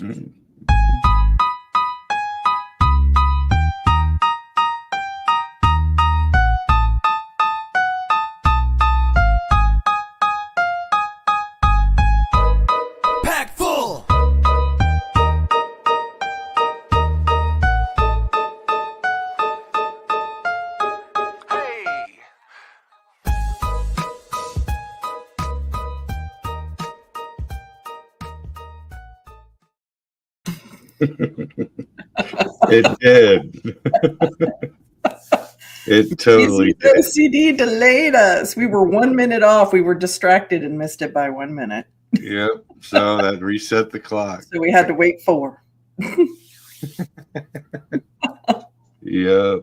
Mm. Pack full. Hey. It did. It totally did. OCD delayed us. We were 1 minute off. We were distracted and missed it by 1 minute. Yep. So that reset the clock. So we had to wait 4. Yeah.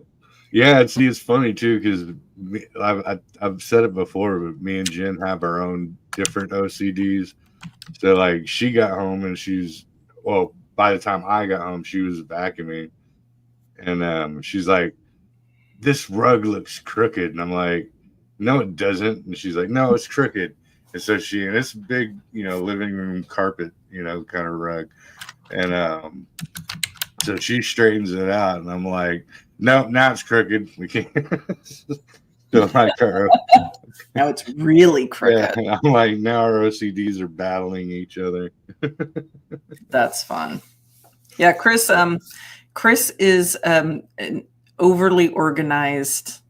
Yeah, it's funny too because I've said it before, but me and Jen have our own different OCDs. So like she got home and by the time I got home, she was vacuuming, and she's like, "This rug looks crooked," and I'm like, "No, it doesn't." And she's like, "No, it's crooked." And so and it's big, living room carpet, kind of rug, and so she straightens it out, and I'm like, "No, now it's crooked. We can't." So like Now it's really crooked. Yeah, I'm like, now our OCDs are battling each other. That's fun. Yeah, Chris is an overly organized.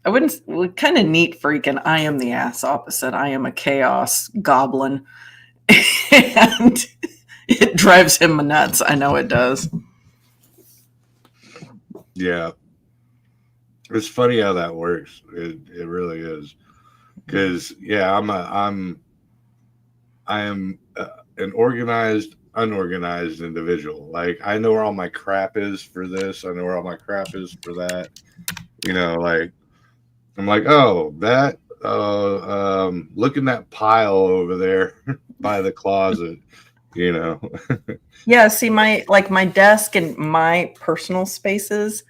I wouldn't kind of neat freak, and I am the ass opposite. I am a chaos goblin, and it drives him nuts. I know it does. Yeah, it's funny how that works. It really is, because I am an organized, unorganized individual. Like I know where all my crap is for this. I know where all my crap is for that. Like I'm like, oh, that. Look in that pile over there by the closet. Yeah, see, my desk and my personal spaces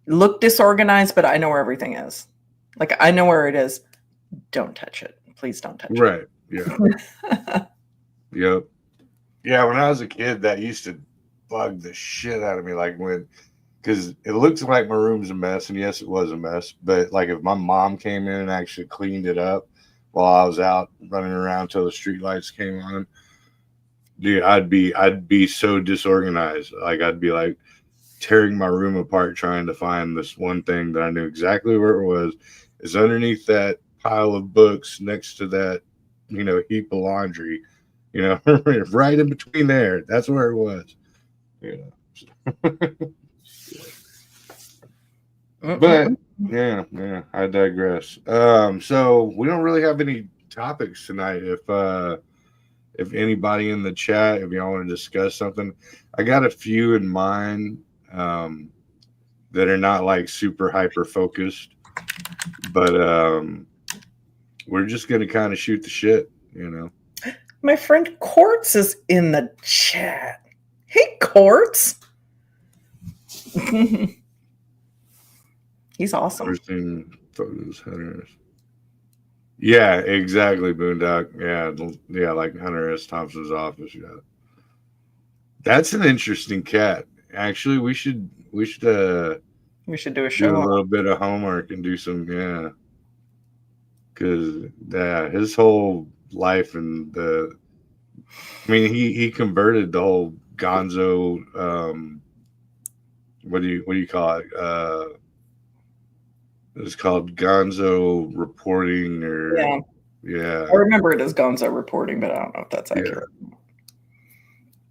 look disorganized, but I know where everything is. Like I know where it is. Don't touch it. Please don't touch it. Right. Yeah. Yep. Yeah, when I was a kid, that used to bug the shit out of me. Like because it looks like my room's a mess, and yes, it was a mess. But like if my mom came in and actually cleaned it up while I was out running around till the street lights came on, dude, I'd be so disorganized. Like I'd be like tearing my room apart trying to find this one thing that I knew exactly where it was. It's underneath that pile of books next to that, heap of laundry, right in between there. That's where it was. But yeah, I digress. So we don't really have any topics tonight. If anybody in the chat, if y'all want to discuss something, I got a few in mind that are not like super hyper focused, but we're just gonna kind of shoot the shit, My friend Quartz is in the chat. Hey, Quartz. He's awesome. Interesting photos, Hunter. Yeah, exactly, Boondock. Yeah, like Hunter S. Thompson's office. Yeah, that's an interesting cat. Actually, we should do a show. Do a little bit of homework and do some, because his whole life and he converted the whole Gonzo. What do you call it? It's called Gonzo reporting, or yeah. I remember it as Gonzo reporting, but I don't know if that's accurate.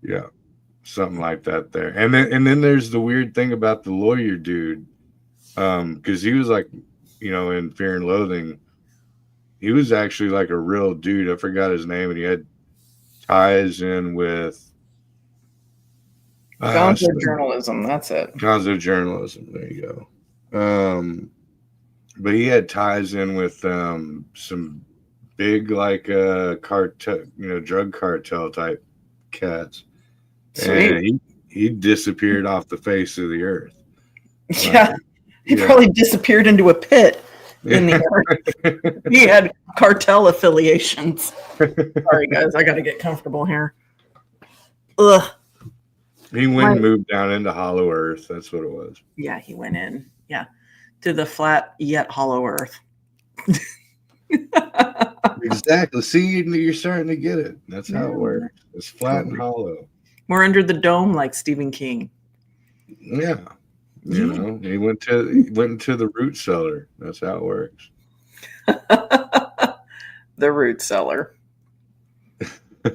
Yeah, something like that there. And then there's the weird thing about the lawyer dude, because he was like, in Fear and Loathing, he was actually like a real dude. I forgot his name, and he had ties in with Gonzo journalism. That's it. Gonzo journalism. There you go. But he had ties in with some big cartel, drug cartel type cats. Sweet. And he disappeared off the face of the earth. Yeah. He probably disappeared into a pit. in the earth. He had cartel affiliations. Sorry, guys, I got to get comfortable here. Ugh. He went and moved down into Hollow Earth. That's what it was. Yeah, he went in. Yeah, to the flat yet hollow Earth. Exactly. See, you're starting to get it. That's how it works. It's flat and hollow. We're under the dome like Stephen King. Yeah. You know, he went into the root cellar. That's how it works. The root cellar. I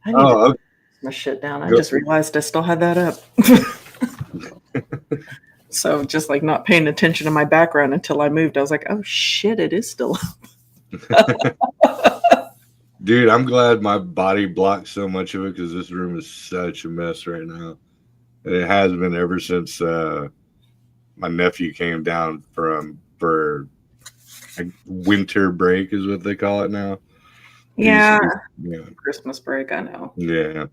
need Oh, to put my shit down. I just realized I still had that up. So just like not paying attention to my background until I moved, I was like, oh shit, it is still up. Dude, I'm glad my body blocked so much of it because this room is such a mess right now. And it has been ever since my nephew came down for like winter break is what they call it now. Yeah. Yeah. Christmas break, I know. Yeah.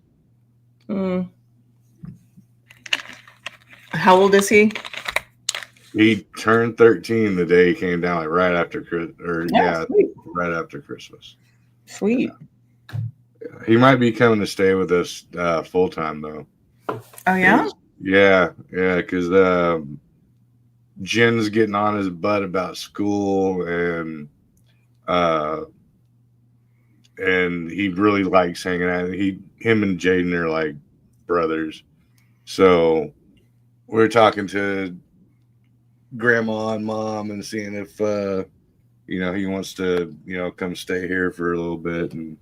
How old is he? He turned 13 the day he came down, like right after right after Christmas. Sweet. Yeah. He might be coming to stay with us full time though. Oh yeah? Yeah, because Jen's getting on his butt about school and he really likes hanging out. Him and Jaden are like brothers. So we're talking to grandma and mom and seeing if he wants to come stay here for a little bit and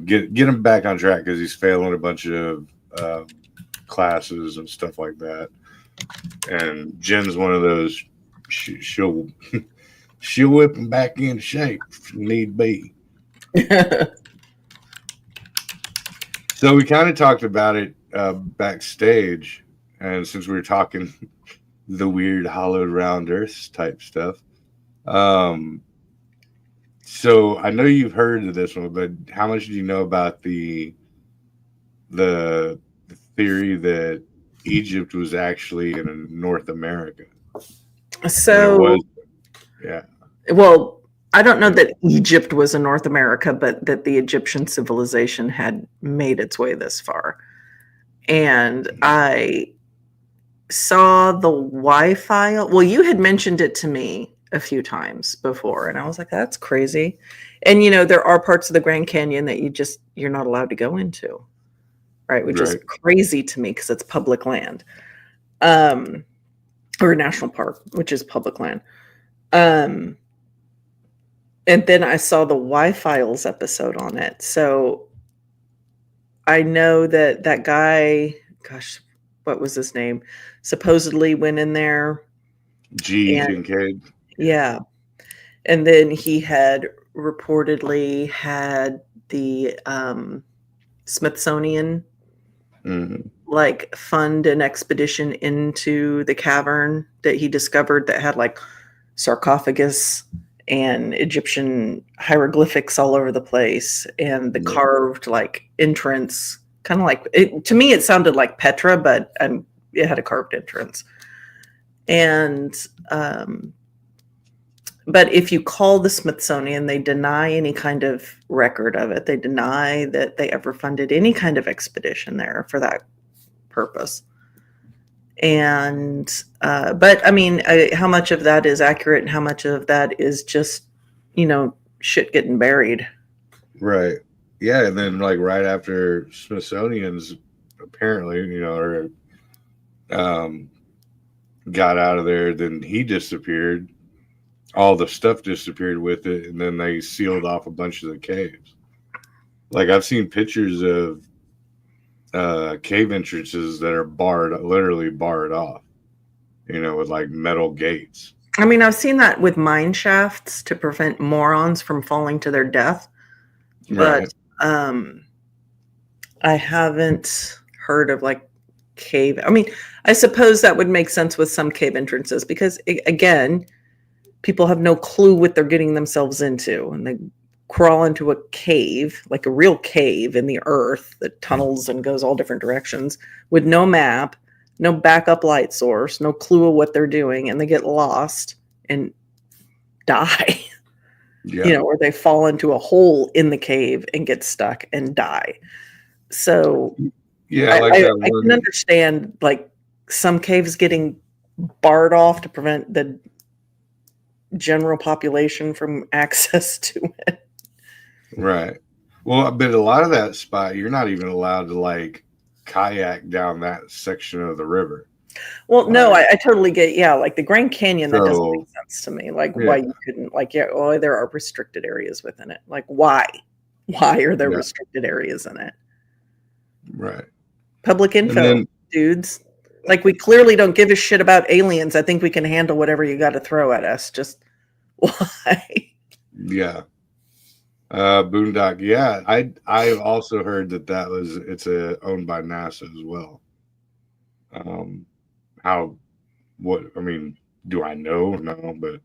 get him back on track because he's failing a bunch of classes and stuff like that. And Jen's one of those she'll whip him back into shape if need be. So we kind of talked about it backstage, and since we were talking the weird hollowed round earth type stuff, so I know you've heard of this one, but how much do you know about the theory that Egypt was actually in North America? So yeah. Well, I don't know that Egypt was in North America, but that the Egyptian civilization had made its way this far. And I saw the Wi-Fi. Well, you had mentioned it to me a few times before, and I was like, that's crazy. And, there are parts of the Grand Canyon that you're not allowed to go into, right? Which is crazy to me because it's public land. Or a national park, which is public land. And then I saw the Y-Files episode on it. So I know that guy, gosh, what was his name? Supposedly went in there. Kincaid. Yeah. And then he had reportedly had the Smithsonian fund an expedition into the cavern that he discovered that had sarcophagus and Egyptian hieroglyphics all over the place, and the carved entrance, kind of to me it sounded like Petra, but it had a carved entrance. And but if you call the Smithsonian, they deny any kind of record of it. They deny that they ever funded any kind of expedition there for that purpose. And but I mean, how much of that is accurate and how much of that is just shit getting buried? Right. Yeah, and then right after Smithsonian's apparently got out of there, then he disappeared. All the stuff disappeared with it, and then they sealed off a bunch of the caves. I've seen pictures of cave entrances that are literally barred off, with metal gates. I mean, I've seen that with mine shafts to prevent morons from falling to their death, but I haven't heard of cave. I mean, I suppose that would make sense with some cave entrances because again, people have no clue what they're getting themselves into, and they crawl into a cave, like a real cave in the earth that tunnels and goes all different directions with no map, no backup light source, no clue of what they're doing, and they get lost and die. Yeah. Or they fall into a hole in the cave and get stuck and die. So Yeah, like that I can one. understand like some caves getting barred off to prevent the general population from access to it. Right. Well, but a lot of that spot, you're not even allowed to like kayak down that section of the river. Well, no, Like, I totally get, yeah, like the Grand Canyon, that doesn't so make sense to me. Like why yeah, you couldn't, like, yeah, well, there are restricted areas within it. Like why? Why are there yeah, restricted areas in it? right. Public And info, then dudes. Like we clearly don't give a shit about aliens. I think we can handle whatever you got to throw at us. Just why? yeah. Boondock, yeah. I've also heard that it's owned by NASA as well. Um how what I mean, do I know? No, but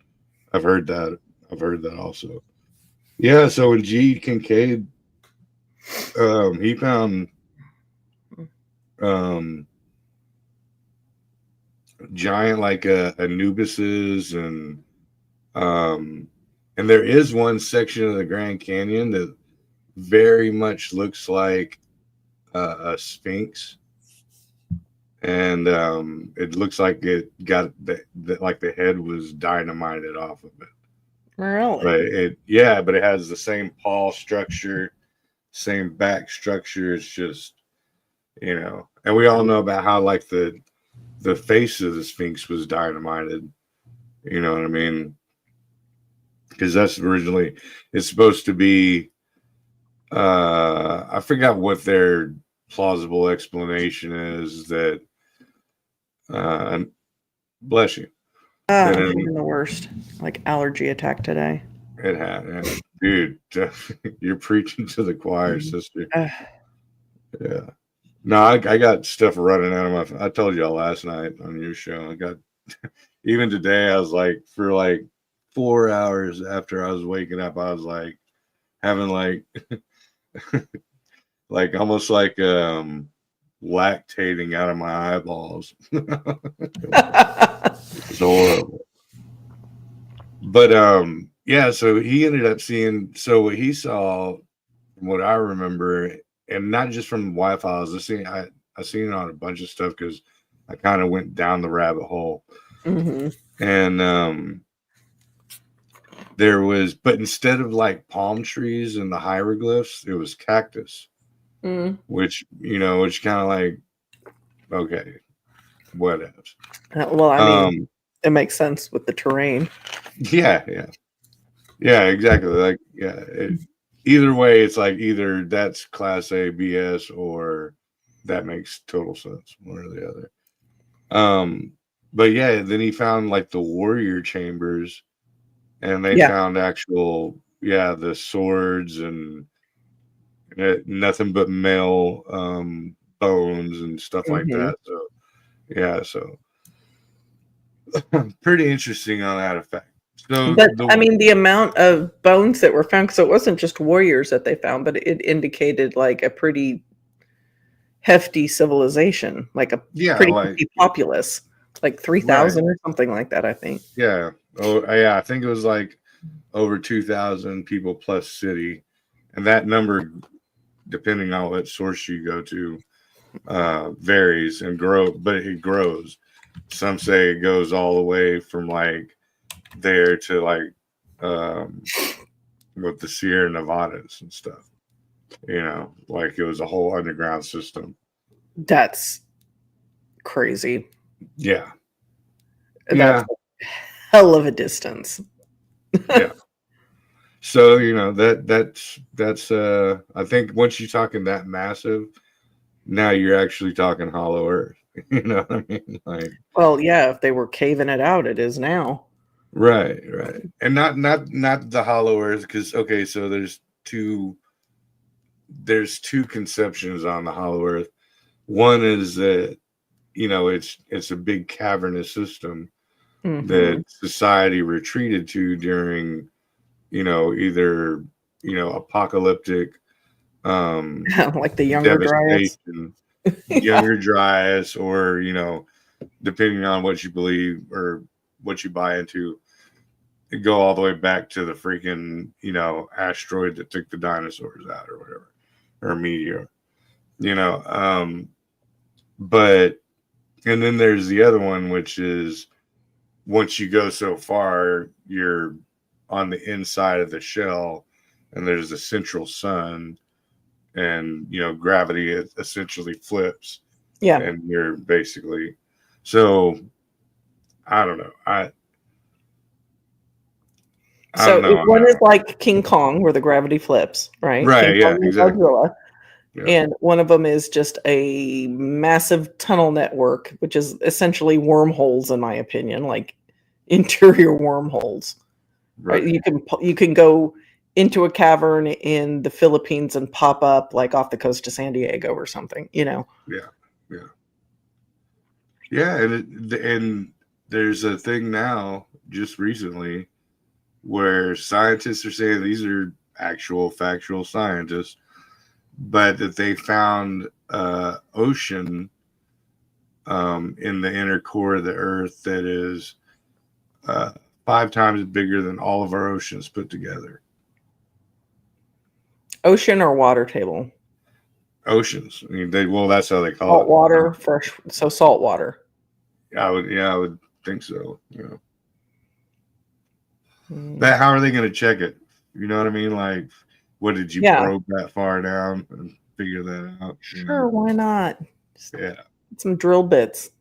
I've heard that. I've heard that also. Yeah, so when G. Kincaid he found um giant like Anubises um and there is one section of the Grand Canyon that very much looks like a sphinx, and it looks like it got like the head was dynamited off of it. But Really? but it has the same paw structure, same back structure. It's just, and we all know about how like the face of the sphinx was dynamited. You know what I mean? Because that's originally it's supposed to be. I forgot what their plausible explanation is that. Bless you. Ah, That I'm having the worst like allergy attack today. it had, yeah. Dude. You're preaching to the choir, sister. Uh, Yeah. No, I got stuff running out of my. I told y'all last night on your show. I got even today. I was like for like 4 hours after I was waking up. I was like having like like almost like lactating out of my eyeballs. It's horrible. But yeah. So he ended up seeing. So what he saw, from what I remember, and not just from Wi-Fi, I seen it on a bunch of stuff because I kind of went down the rabbit hole. mhm. And there was, but instead of like palm trees and the hieroglyphs, it was cactus, Mm. which kind of like, okay, whatever. Well, I mean, it makes sense with the terrain. Yeah, exactly. Like, either way, it's like either that's class A BS or that makes total sense, one or the other. But yeah, then he found like the warrior chambers, and they Yeah. found actual, the swords and nothing but male bones and stuff like Mhm. that. So yeah, so pretty interesting on that effect. So But I mean, the amount of bones that were found, because it wasn't just warriors that they found, but it indicated like a pretty hefty civilization, like a pretty like hefty populace, like right, 3,000 or something like that, I think. yeah, I think it was like over 2,000 people plus city, and that number, depending on what source you go to, varies and but it grows. Some say it goes all the way from like there to like with the Sierra Nevadas and stuff. Like it was a whole underground system. That's crazy. Yeah. That's a hell of a distance. Yeah. So that's I think once you're talking that massive, now you're actually talking hollow earth. You know what I mean? Like, Well, yeah, if they were caving it out, it is now. right, and not the hollow earth, because okay, so there's two conceptions on the hollow earth. One is that it's a big cavernous system that society retreated to during either apocalyptic like the Younger Dryas. devastation, Younger Dryas, or depending on what you believe or what you buy into, go all the way back to the freaking, asteroid that took the dinosaurs out or whatever, or meteor, but, and then there's the other one, which is once you go so far, you're on the inside of the shell and there's a central sun and, gravity essentially flips. Yeah. And you're basically, so I don't know. I So don't know. one is like King Kong, where the gravity flips, right? Right. King Yeah. Kong and Exactly. Godzilla. Yeah. And one of them is just a massive tunnel network, which is essentially wormholes, in my opinion, like interior wormholes. Right? You can go into a cavern in the Philippines and pop up like off the coast of San Diego or something. Yeah. And there's a thing now, just recently, where scientists are saying, these are actual factual scientists, but that they found ocean in the inner core of the Earth that is 5 times bigger than all of our oceans put together. Ocean or water table? Oceans. I mean, that's how they call Salt it. water, fresh, so salt water. I would think so. Mm. That, how are they going to check it? You know what I mean? Like, what, did you probe that far down and figure that out? Sure, why not? Just some drill bits.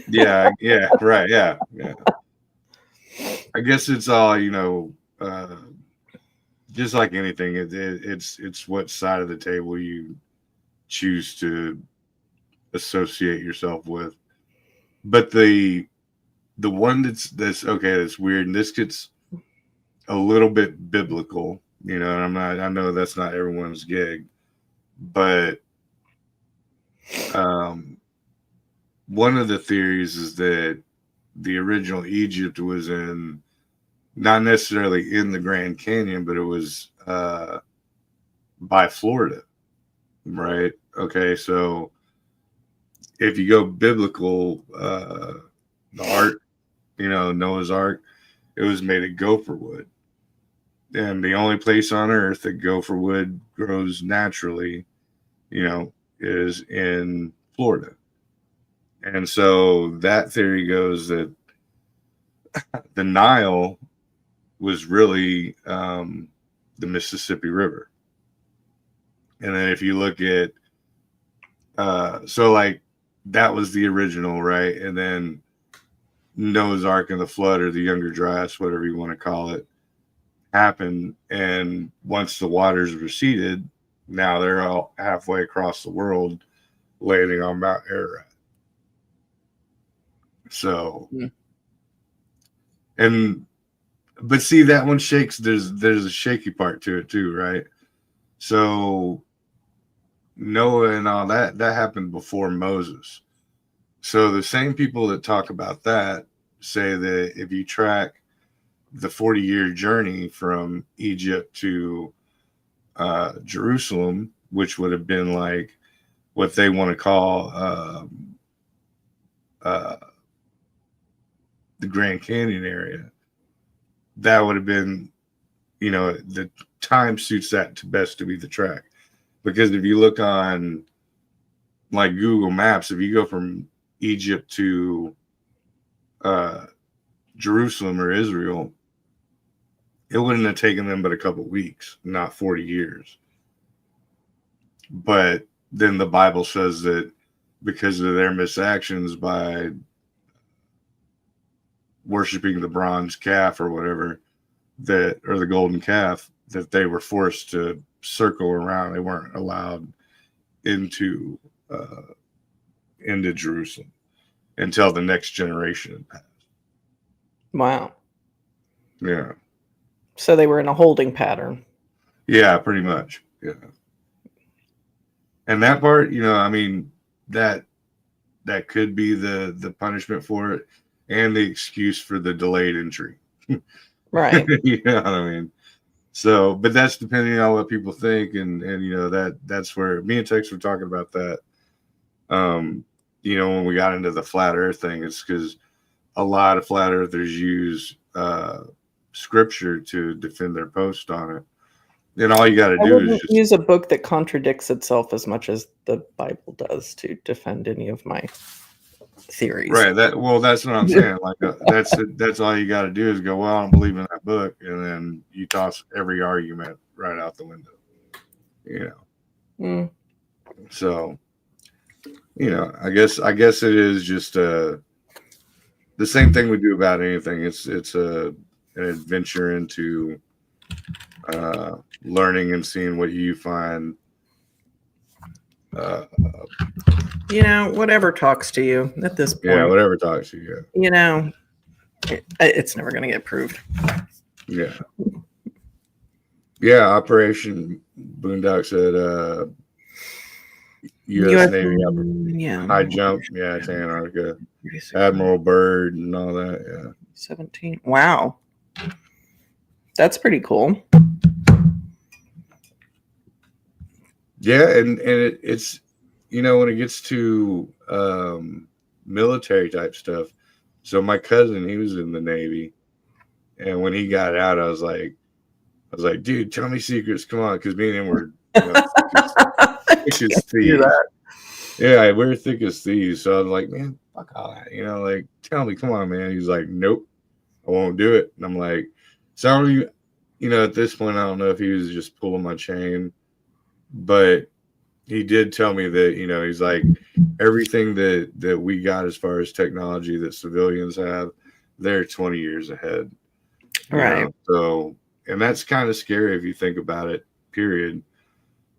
Yeah, right, yeah. I guess it's all, just like anything. It's what side of the table you choose to associate yourself with. But the one that's okay, that's weird, and this gets a little bit biblical, and I know that's not everyone's gig, but one of the theories is that the original Egypt was not necessarily in the Grand Canyon, but it was by Florida, right? Okay, so if you go biblical, the ark, Noah's Ark, it was made of gopher wood. And the only place on earth that gopher wood grows naturally, is in Florida. And so that theory goes that the Nile was really the Mississippi River. And then if you look at, so like that was the original, right? And then Noah's Ark and the flood, or the Younger Dryas, whatever you want to call it, happened. And once the waters receded, now they're all halfway across the world landing on Mount Ararat. So, but see, that one shakes. There's a shaky part to it too, right? So Noah and all that happened before Moses. So the same people that talk about that say that if you track the 40-year journey from Egypt to Jerusalem, which would have been like what they want to call the Grand Canyon area, that would have been, the time suits that to best to be the track. Because if you look on like Google Maps, if you go from Egypt to Jerusalem or Israel, it wouldn't have taken them but a couple weeks, not 40 years. But then the Bible says that because of their misactions by worshiping the bronze calf or whatever, or the golden calf, that they were forced to circle around. They weren't allowed into Jerusalem until the next generation had passed. Wow. Yeah. So they were in a holding pattern. Yeah, pretty much. Yeah. And that part, I mean, that could be the punishment for it, and the excuse for the delayed entry. Right. You know what I mean? So, but that's depending on what people think, and that's where me and Tex were talking about that. When we got into the flat Earth thing, it's because a lot of flat earthers use scripture to defend their post on it. Then all you got to I do is wouldn't just use a book that contradicts itself as much as the Bible does to defend any of my theories. right. That's what I'm saying. Like that's all you got to do is go, well, I don't believe in that book, and then you toss every argument right out the window. You know. Mm. So, I guess it is just the same thing we do about anything. It's an adventure into learning and seeing what you find. Whatever talks to you at this point. Yeah, whatever talks to you. It's never going to get proved. Yeah. Yeah, Operation Boondock said U.S. Navy high jump. Yeah, it's Antarctica. Admiral Byrd and all that. Yeah. 17. Wow. That's pretty cool. Yeah, and it's when it gets to military type stuff. So my cousin, he was in the Navy, and when he got out, I was like, dude, tell me secrets, come on, because me and him were thick as thieves. Yeah, we were thick as thieves. So I was like, man, fuck all that, like, tell me, come on, man. He's like, nope, I won't do it. And I'm like, sorry, at this point, I don't know if he was just pulling my chain, but he did tell me that, he's like, everything that we got as far as technology that civilians have, they're 20 years ahead. Right. So, and that's kind of scary if you think about it, period.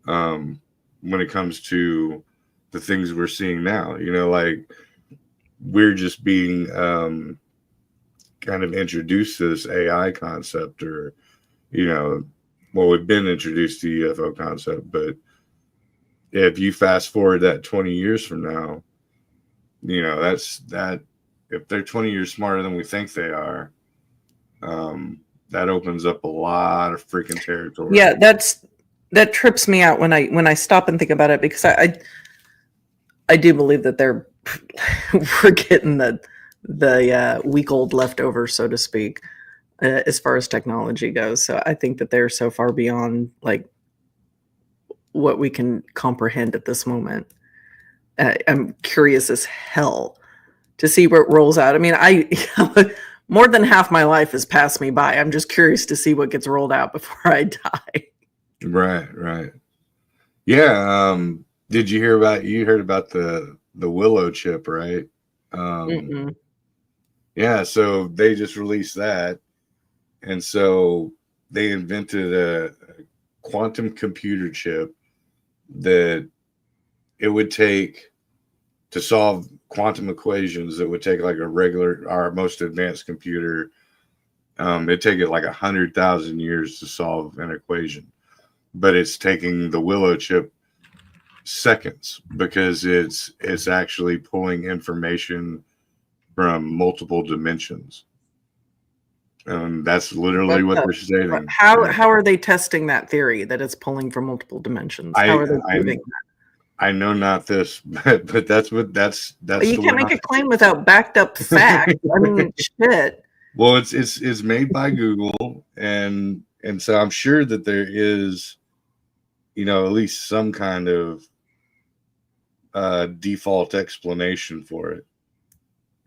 When it comes to the things we're seeing now, like we're just being kind of introduced to this AI concept, or, we've been introduced to the UFO concept, but if you fast forward that 20 years from now, if they're 20 years smarter than we think they are, that opens up a lot of freaking territory. Yeah, that trips me out when I stop and think about it, because I do believe that we're getting the week old leftover, so to speak, as far as technology goes. So I think that they're so far beyond like what we can comprehend at this moment. I'm curious as hell to see where it rolls out. I mean, more than half my life has passed me by. I'm just curious to see what gets rolled out before I die. Right. Yeah. Did you heard about the Willow chip, right? Yeah. So they just released that. And so they invented a quantum computer chip that it would take to solve quantum equations. It would take like our most advanced computer. It'd take it like 100,000 years to solve an equation, but it's taking the Willow chip seconds because it's actually pulling information from multiple dimensions. And that's literally what they're stating. How are they testing that theory that it's pulling from multiple dimensions? How are they proving that? I know not this, but that's you can't make a claim without backed up fact. I mean, shit. Well, it's made by Google, and so I'm sure that there is, at least some kind of default explanation for it.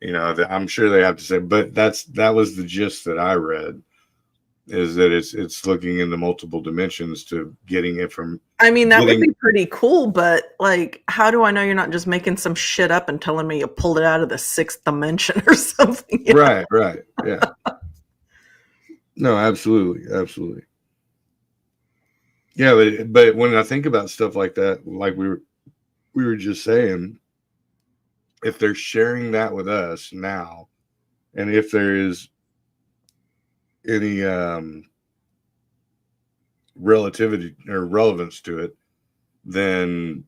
I'm sure they have to say, but that was the gist that I read, is that it's looking into multiple dimensions to getting it from. I mean, that would be pretty cool, but like, how do I know you're not just making some shit up and telling me you pulled it out of the sixth dimension or something? Right. Yeah. No, absolutely. Yeah, but when I think about stuff like that, like we were just saying, if they're sharing that with us now, and if there is any relativity or relevance to it, then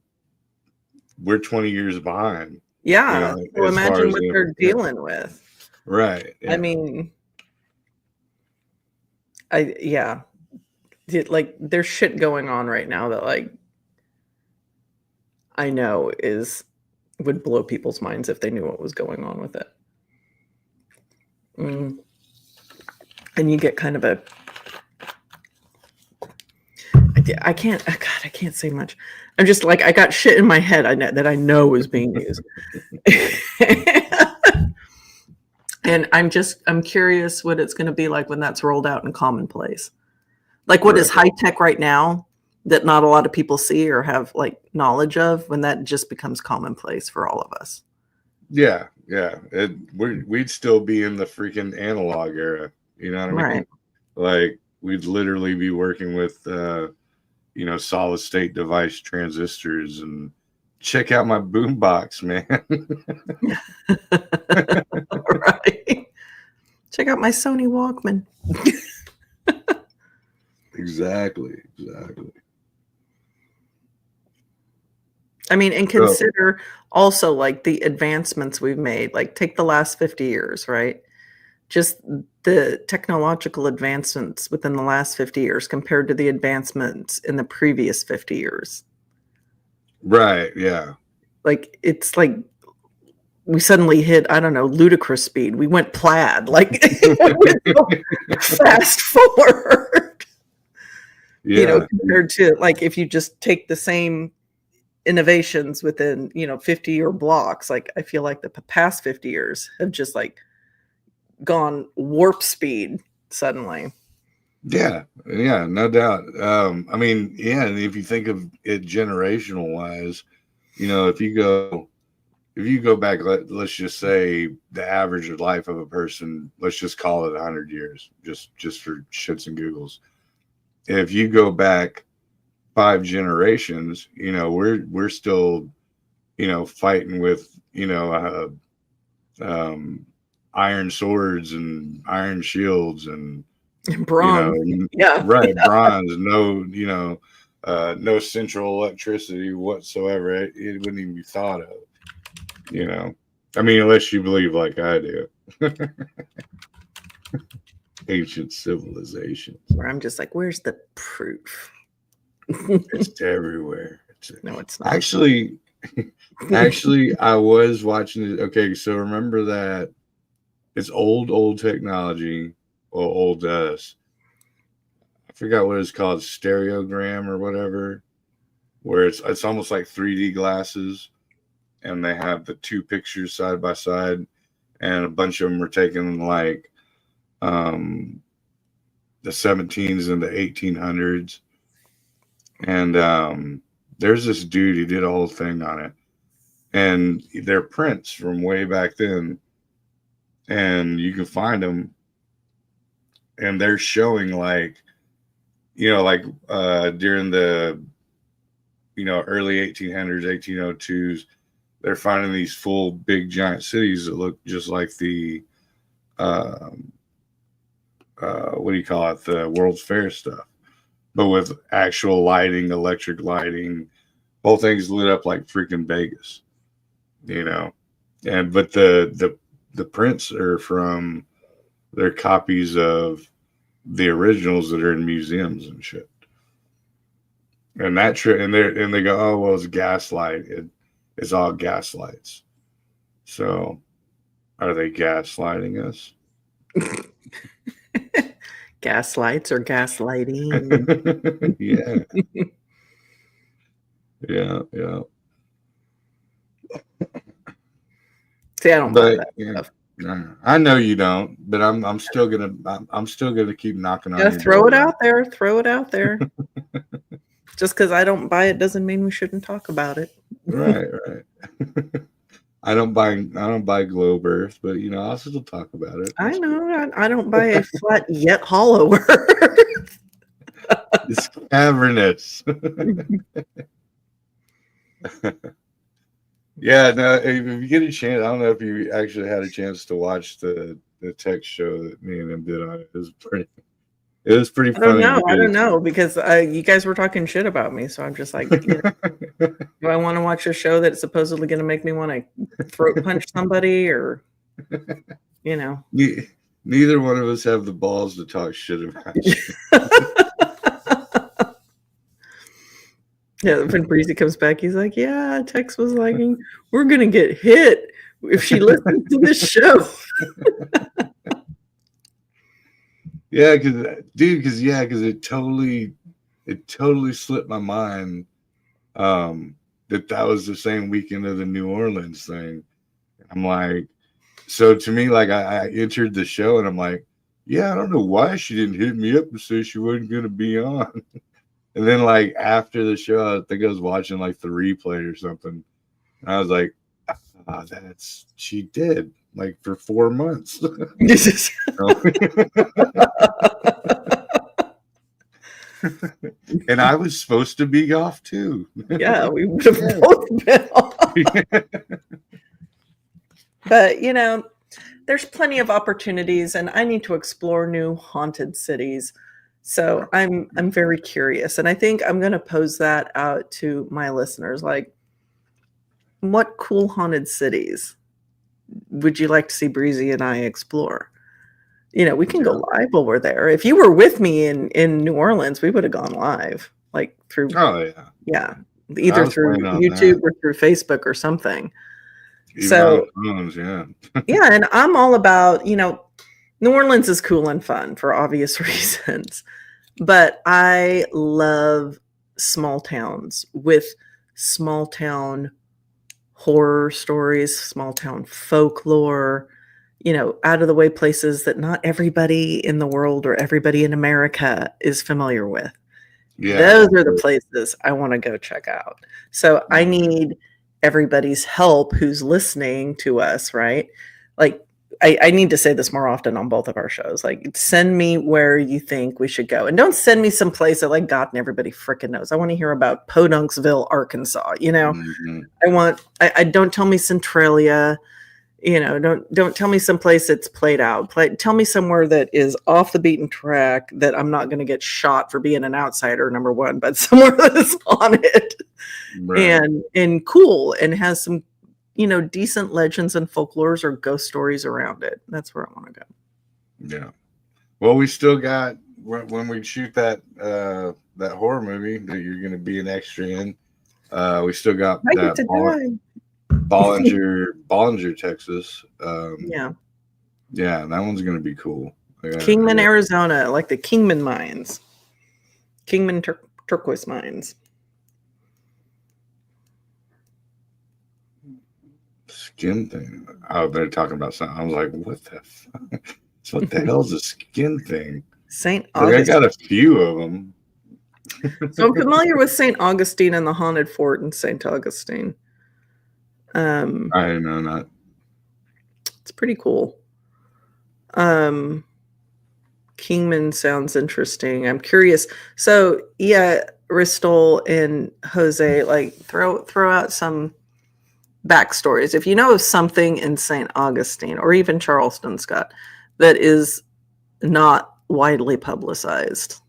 we're 20 years behind. Yeah. So imagine what they're dealing with. Right. Yeah. I mean, like there's shit going on right now that like I know would blow people's minds if they knew what was going on with it. and you get kind of a. I can't. Oh God, I can't say much. I'm just like I got shit in my head. That I know is being used, and I'm curious what it's going to be like when that's rolled out in commonplace. Like what is high tech right now that not a lot of people see or have like knowledge of, when that just becomes commonplace for all of us. Yeah. We'd still be in the freaking analog era. You know what I mean? Right. Like we'd literally be working with, solid state device transistors and check out my boombox, man. Right. Check out my Sony Walkman. Exactly. I mean, and consider also like the advancements we've made, like take the last 50 years, right? Just the technological advancements within the last 50 years compared to the advancements in the previous 50 years. Right. Yeah. Like, it's like we suddenly hit, I don't know, ludicrous speed. We went plaid, like we went fast forward. Yeah. Compared to like if you just take the same innovations within 50-year blocks, like I feel like the past 50 years have just like gone warp speed suddenly. Yeah, no doubt. I mean, yeah, and if you think of it generational wise, if you go back, let's just say the average life of a person, let's just call it 100 years, just for shits and giggles. If you go back 5 generations, we're still, fighting with, iron swords and iron shields and bronze. Right, bronze. No, no central electricity whatsoever. It wouldn't even be thought of. I mean, unless you believe like I do. Ancient civilizations. Where I'm just like, where's the proof? It's everywhere. No, it's not. Actually, I was watching it. Okay, so remember that it's old technology, or old us. I forgot what it's called, stereogram or whatever, where it's almost like 3D glasses, and they have the two pictures side by side, and a bunch of them are taken like the 17s and the 1800s. And there's this dude, he did a whole thing on it, and they're prints from way back then, and you can find them, and they're showing like during the early 1800s, 1802s, they're finding these full big giant cities that look just like the what do you call it, the World's Fair stuff, but with actual lighting, electric lighting, whole thing's lit up like freaking Vegas, and but the prints are from, they're copies of the originals that are in museums and shit. And and they go, oh well, it's gaslight. It's all gaslights. So, are they gaslighting us? Gaslights or gaslighting? Yeah. Yeah. See, I don't buy that stuff. I know you don't, but I'm still gonna keep knocking on. Yeah, throw it out there. Throw it out there. Just because I don't buy it doesn't mean we shouldn't talk about it. Right. I don't buy Globe Earth, but I'll still talk about it. I know. I don't buy a flat yet hollow Earth. It's cavernous. Yeah, no, if you get a chance, I don't know if you actually had a chance to watch the tech show that me and him did on it. It was pretty funny. I don't know, because you guys were talking shit about me, so I'm just like, do I want to watch a show that's supposedly going to make me want to throat punch somebody, or Neither one of us have the balls to talk shit about you. Yeah, when Breezy comes back, he's like, yeah, Tex was like, we're going to get hit if she listens to this show. Yeah, because it totally slipped my mind that was the same weekend of the New Orleans thing. I'm like, so to me, like I entered the show and I'm like, yeah, I don't know why she didn't hit me up and say she wasn't gonna be on. And then like after the show, I think I was watching like the replay or something. And I was like, she did like for 4 months. And I was supposed to be off too. Yeah, we would have both been off. But there's plenty of opportunities, and I need to explore new haunted cities. So I'm very curious, and I think I'm going to pose that out to my listeners. Like, what cool haunted cities would you like to see Breezy and I explore? We can go live while we're there. If you were with me in New Orleans, we would have gone live, like through. Oh yeah, either through YouTube or through Facebook or something. Even so phones, yeah. Yeah, and I'm all about, New Orleans is cool and fun for obvious reasons, but I love small towns with small town horror stories, small town folklore, out of the way places that not everybody in the world or everybody in America is familiar with. Yeah, those are the places I want to go check out. So I need everybody's help who's listening to us, right? Like, I need to say this more often on both of our shows. Like, send me where you think we should go. And don't send me some place that, like, God and everybody freaking knows. I want to hear about Podunksville, Arkansas, Mm-hmm. I don't tell me Centralia, don't tell me someplace that's played out. Tell me somewhere that is off the beaten track that I'm not going to get shot for being an outsider, number one, but somewhere that's on it. Right. And cool and has some decent legends and folklores or ghost stories around it. That's where I want to go. Yeah. Well, we still got, when we shoot that horror movie that you're going to be an extra in, we still got that Bollinger, Texas. Yeah, that one's going to be cool. Kingman, Arizona, like the Kingman mines. Kingman turquoise mines. Skin thing. Oh, they're talking about something. I was like, what the fuck? So what the hell is a skin thing? St. Augustine. I got a few of them. So I'm familiar with St. Augustine and the haunted fort in St. Augustine. I know not. It's pretty cool. Kingman sounds interesting. I'm curious. So yeah, Ristol and Jose, like throw out some backstories. If you know of something in St. Augustine or even Charleston, Scott, that is not widely publicized,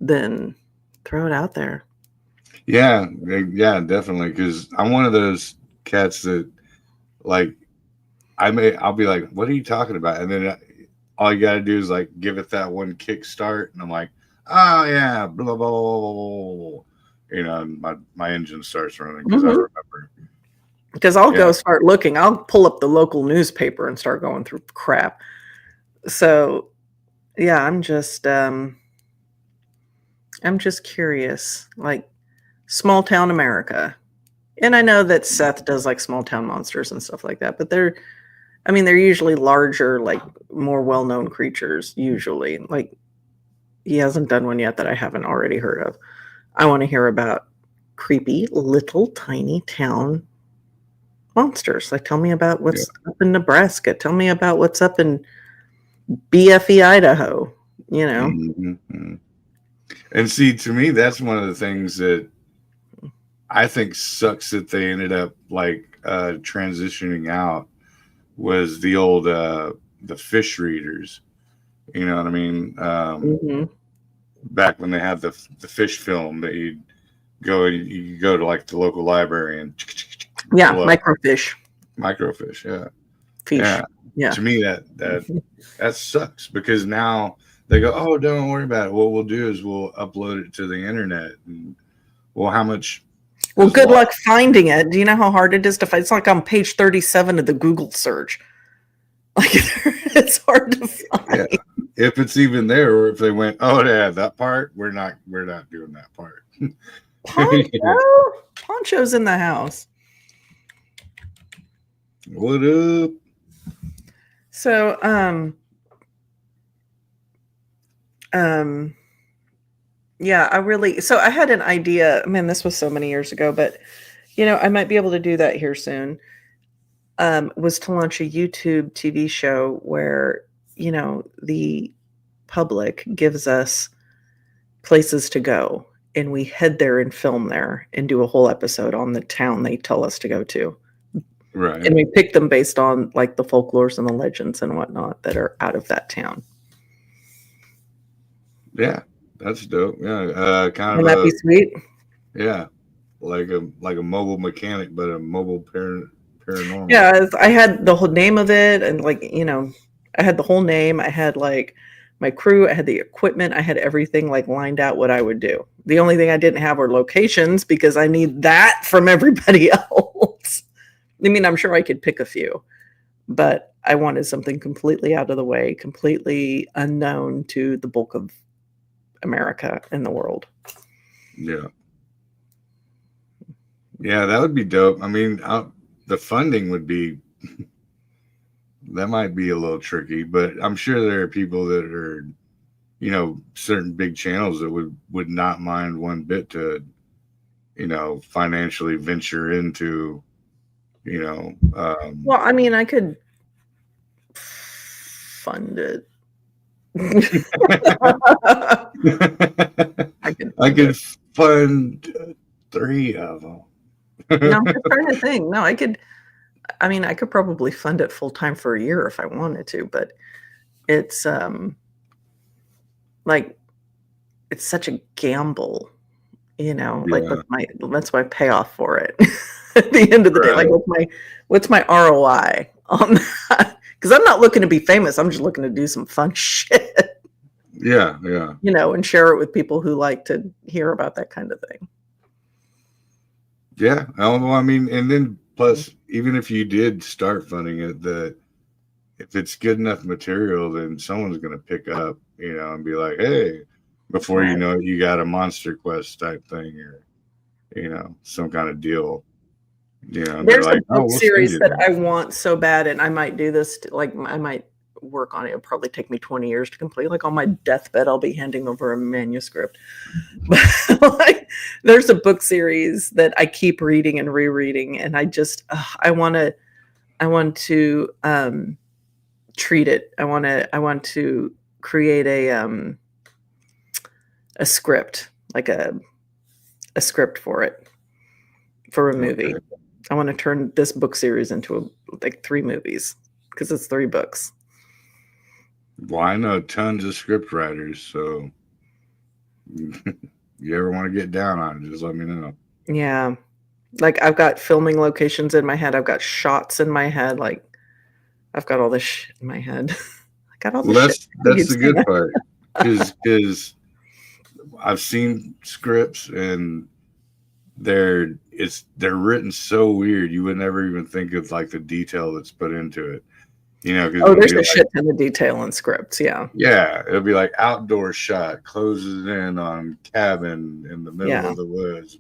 then throw it out there. Yeah, definitely. Because I'm one of those cats that, like, I'll be like, what are you talking about? And then all you got to do is like give it that one kickstart, and I'm like, oh yeah, blah blah blah blah. My engine starts running because I remember. Because I'll go start looking. I'll pull up the local newspaper and start going through crap. So, yeah, I'm just curious, like small town America. And I know that Seth does like small town monsters and stuff like that, but they're usually larger, like more well-known creatures usually. Like, he hasn't done one yet that I haven't already heard of. I want to hear about creepy little tiny town monsters. Like, tell me about what's up in Nebraska. Tell me about what's up in BFE, Idaho, Mm-hmm. And see, to me, that's one of the things that I think sucks that they ended up like transitioning out was the old the fish readers. You know what I mean? Back when they had the fish film that you go to like the local library and microfish, yeah. Fish. Yeah. To me, that sucks because now they go, oh, don't worry about it. What we'll do is we'll upload it to the internet. And, well, how much? Well, good luck finding it. Do you know how hard it is to find? It's like on page 37 of the Google search. Like, it's hard to find. if it's even there, or if they went, oh yeah, that part, we're not doing that part. Poncho? Poncho's in the house. What up? So, yeah, I had an idea. Man, this was so many years ago, but I might be able to do that here soon. Was to launch a YouTube TV show where, the public gives us places to go and we head there and film there and do a whole episode on the town they tell us to go to. Right. And we pick them based on like the folklores and the legends and whatnot that are out of that town. Yeah, that's dope. Yeah, kind Wouldn't that be sweet? Yeah, like a mobile mechanic, but a mobile paranormal. Yeah, I had the whole name of it, and I had the whole name. I had like my crew. I had the equipment. I had everything like lined out what I would do. The only thing I didn't have were locations because I need that from everybody else. I mean, I'm sure I could pick a few, but I wanted something completely out of the way, completely unknown to the bulk of America and the world. Yeah. Yeah, that would be dope. I mean, the funding would be, that might be a little tricky, but I'm sure there are people that are, certain big channels that would not mind one bit to, financially venture into, well, I mean, I could fund it. I could fund 3 of them. No, I'm just trying to think. No, I could probably fund it full time for a year if I wanted to, but it's like it's such a gamble, like that's my payoff for it. At the end of the day, like what's my ROI on that? Because I'm not looking to be famous. I'm just looking to do some fun shit. Yeah. And share it with people who like to hear about that kind of thing. Yeah. I mean, and then plus, even if you did start funding it, if it's good enough material, then someone's going to pick up, and be like, hey, before you know it, you got a Monster Quest type thing or, some kind of deal. There's a book series that I want so bad, and I might do this. I might work on it. It'll probably take me 20 years to complete. Like on my deathbed, I'll be handing over a manuscript. But there's a book series that I keep reading and rereading, and I just I want to treat it. I want to create a script, like a script for it, for a movie. Okay. I want to turn this book series into 3 movies because it's 3 books. Well, I know tons of script writers, so you ever want to get down on it, just let me know. Yeah. Like I've got filming locations in my head. I've got shots in my head. Like I've got all this shit in my head. I got all this shit. That's the good part. Because I've seen scripts and they're written so weird you would never even think of like the detail that's put into it. There's a shit ton of detail in scripts, yeah. Yeah, it'll be like outdoor shot, closes in on cabin in the middle of the woods.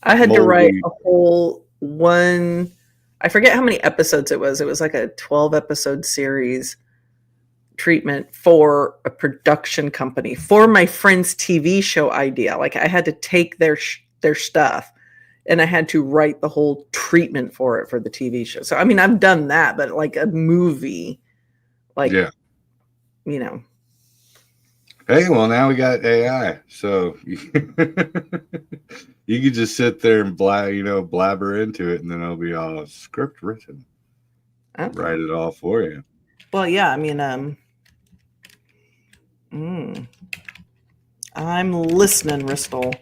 I had to write a whole one, I forget how many episodes it was. It was like a 12-episode series treatment for a production company for my friend's TV show idea. Like I had to take their stuff and I had to write the whole treatment for it for the TV show. So, I mean, I've done that, but like a movie, yeah. Hey, well, now we got AI. So you could just sit there and blabber into it and then it'll be all script written. Okay. Write it all for you. Well, yeah, I mean, I'm listening, Ristel.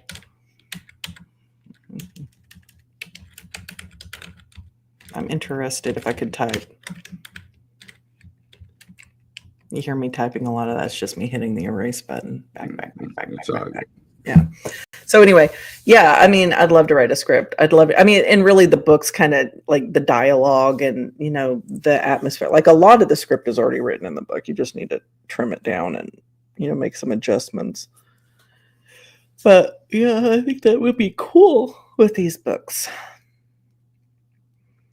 I'm interested if I could type. You hear me typing a lot of that's just me hitting the erase button. Back. Yeah. So anyway, yeah, I mean, I'd love to write a script. I'd love it. I mean, and really the book's kind of like the dialogue and, the atmosphere. Like a lot of the script is already written in the book. You just need to trim it down and, make some adjustments. But yeah, I think that would be cool with these books.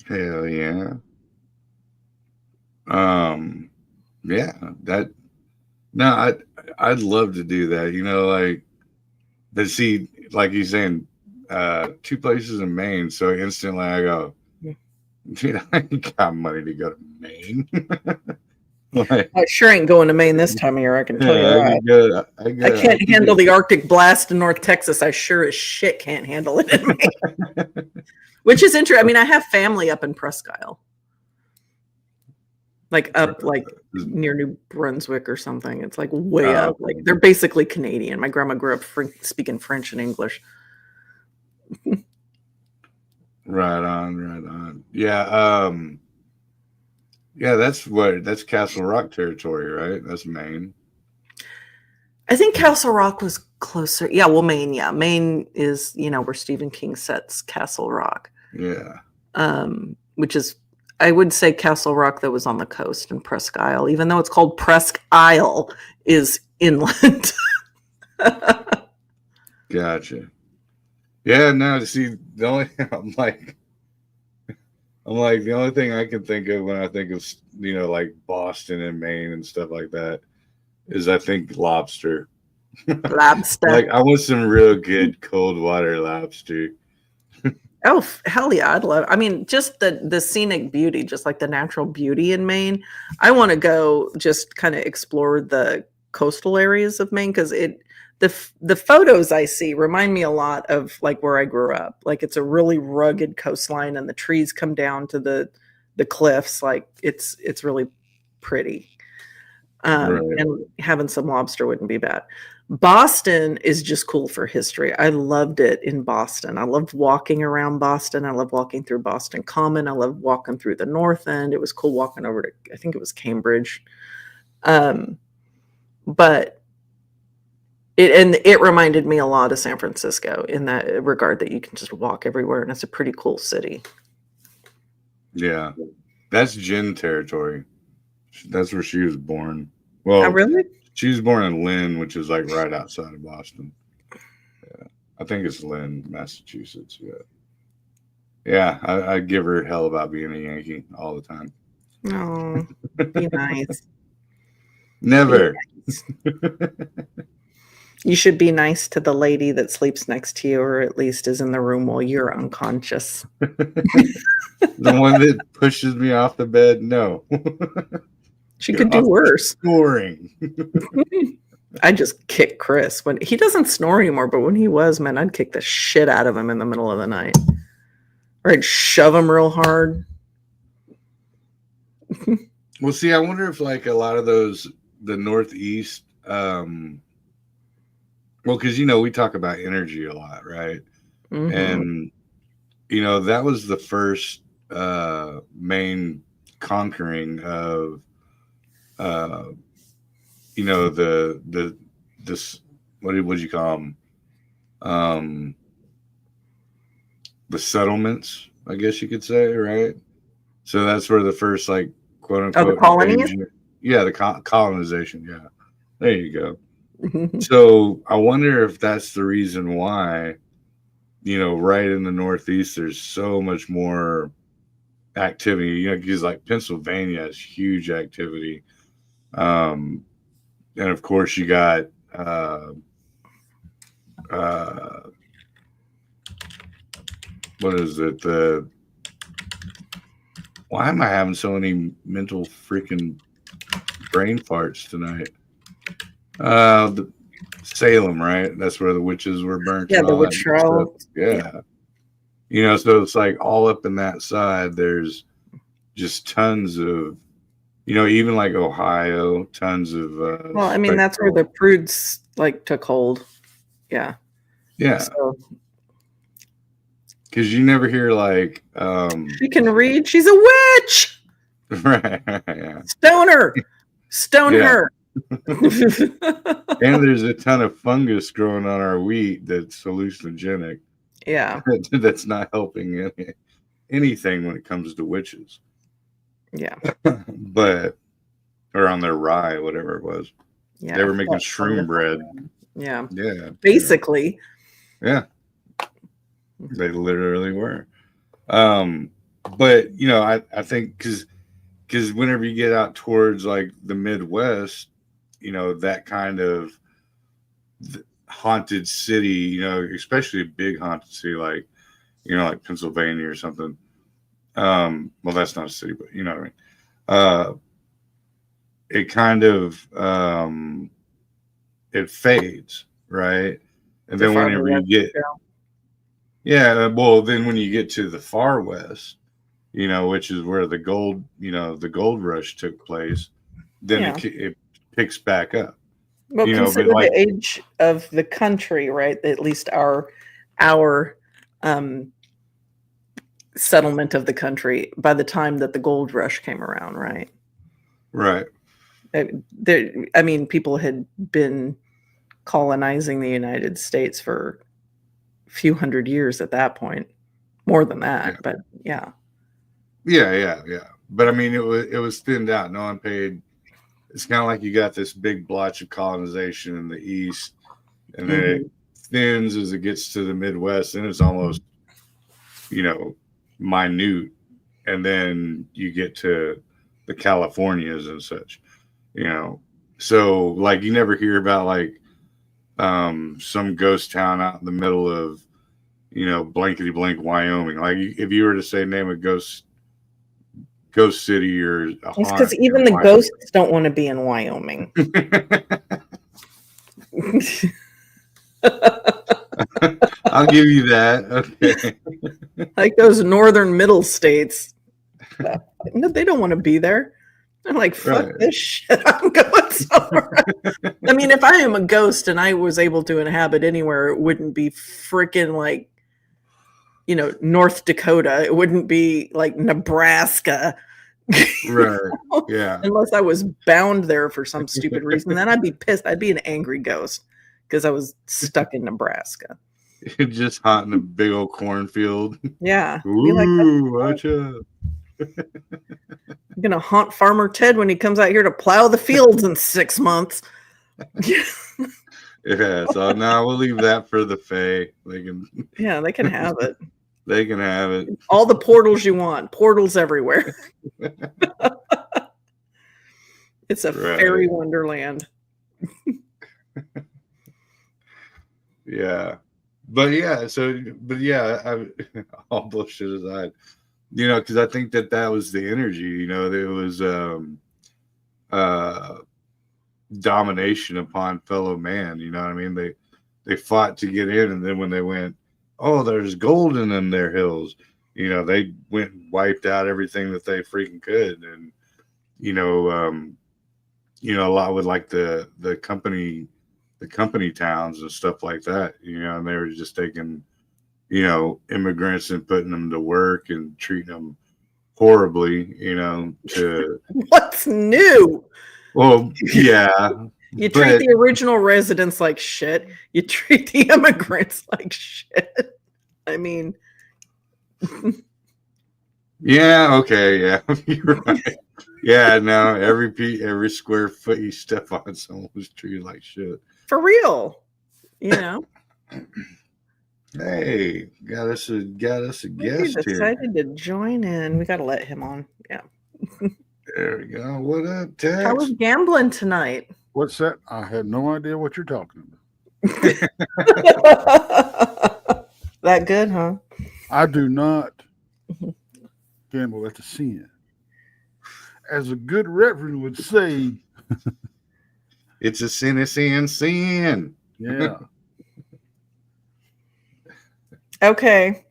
Hell yeah. Yeah, I'd love to do that, like, but see, like you're saying, 2 places in Maine, so instantly I go, dude, I ain't got money to go to Maine. I sure ain't going to Maine this time of year, I can tell you that. I can't handle the Arctic blast in North Texas. I sure as shit can't handle it in Maine. Which is interesting. I mean, I have family up in Presque Isle. Like up like near New Brunswick or something. It's like way up. Like they're basically Canadian. My grandma grew up speaking French and English. Right on. Yeah. Yeah, that's Castle Rock territory, right? That's Maine. I think Castle Rock was closer. Yeah, well, Maine. Yeah, Maine is where Stephen King sets Castle Rock. Yeah. Which is, I would say Castle Rock that was on the coast in Presque Isle, even though it's called Presque Isle, is inland. Gotcha. Yeah, no, see, the only the only thing I can think of when I think of like Boston and Maine and stuff like that is I think lobster. Lobster. Like I want some real good cold water lobster. Oh, hell yeah. I mean, just the scenic beauty, just like the natural beauty in Maine. I want to go just kind of explore the coastal areas of Maine because the photos I see remind me a lot of like where I grew up. Like it's a really rugged coastline and the trees come down to the cliffs. Like it's really pretty. Right. And having some lobster wouldn't be bad. Boston is just cool for history. I loved it in Boston. I loved walking around Boston. I loved walking through Boston Common. I loved walking through the North End. It was cool walking over to, I think it was Cambridge. But it reminded me a lot of San Francisco in that regard that you can just walk everywhere and it's a pretty cool city. Yeah. That's Jen territory. That's where she was born. Well, really? She was born in Lynn, which is like right outside of Boston. Yeah. I think it's Lynn, Massachusetts. Yeah. I give her hell about being a Yankee all the time. Oh, be nice. Never. Be nice. You should be nice to the lady that sleeps next to you, or at least is in the room while you're unconscious. The one that pushes me off the bed? No. She could do worse. Snoring. I just kick Chris when he doesn't snore anymore, but when he was, man, I'd kick the shit out of him in the middle of the night. Or I'd shove him real hard. Well, see, I wonder if like a lot of those, the Northeast, well, because we talk about energy a lot, right? Mm-hmm. And that was the first main conquering of this what would you call them? The settlements, I guess you could say, right? So that's where the first like quote unquote the colonies? Yeah, the colonization. Yeah, there you go. So I wonder if that's the reason why, right in the Northeast, there's so much more activity, because like Pennsylvania has huge activity. And of course you got, what is it? Why am I having so many mental freaking brain farts tonight? The Salem, right? That's where the witches were burnt. Yeah, the witch trial. Yeah. So it's like all up in that side, there's just tons of, even like Ohio, tons of. Well, I mean, that's where the prudes like took hold. Yeah. Yeah. So. Because you never hear like. She can read. She's a witch. Right. Yeah. Stone her. Stone her. And there's a ton of fungus growing on our wheat that's hallucinogenic. Yeah. That's not helping anything when it comes to witches. Yeah. But, or on their rye, whatever it was. Yeah. They were making shroom bread. Yeah. Yeah. Basically. Yeah. They literally were. But, I think because whenever you get out towards like the Midwest, that kind of haunted city, especially a big haunted city like, like Pennsylvania or something. Well, that's not a city, but you know what I mean? It kind of, it fades, right? And then whenever you get, then when you get to the far West, which is where the gold rush took place, then it picks back up. Well, consider the age of the country, right? At least our settlement of the country by the time that the gold rush came around, right? Right. People had been colonizing the United States for a few hundred years at that point, more than that, but yeah. Yeah. But it was thinned out. No one paid. It's kind of like you got this big blotch of colonization in the East, and then it thins as it gets to the Midwest, and it's almost, minute. And then you get to the Californias and such, So, like, you never hear about, like, some ghost town out in the middle of, blankety blank, Wyoming. Like, if you were to say name a ghost city or a haunt, it's because even the ghosts don't want to be in Wyoming. I'll give you that. Okay. Like those northern middle states, no, they don't want to be there. I'm like, fuck this shit. I'm going somewhere. If I am a ghost and I was able to inhabit anywhere, it wouldn't be freaking like, North Dakota. It wouldn't be like Nebraska. Right. Yeah. Unless I was bound there for some stupid reason. Then I'd be pissed. I'd be an angry ghost because I was stuck in Nebraska. You're just haunting a big old cornfield. Yeah. Ooh, watch out. I'm gonna haunt Farmer Ted when he comes out here to plow the fields in 6 months. Yeah, so now we'll leave that for the Fae. They can have it. They can have it. All the portals you want. Portals everywhere. It's a fairy wonderland. Yeah. All bullshit aside, because I think that was the energy, it was domination upon fellow man, you know what I mean? They fought to get in, and then when they went, oh, there's gold in them there hills, they went and wiped out everything that they freaking could. And a lot with like the company towns and stuff like that, and they were just taking immigrants and putting them to work and treating them horribly, to what's new? Well, yeah. You treat the original residents like shit. You treat the immigrants like shit. Yeah, okay, yeah. You're right. Yeah, no, every square foot you step on, someone was treated like shit. For real. Hey, got us a guest here. He decided to join in. We got to let him on. Yeah. There we go. What up, Tex? How was gambling tonight? What's that? I have no idea what you're talking about. That good, huh? I do not gamble at the sin. As a good reverend would say, it's a sin. Yeah. Okay.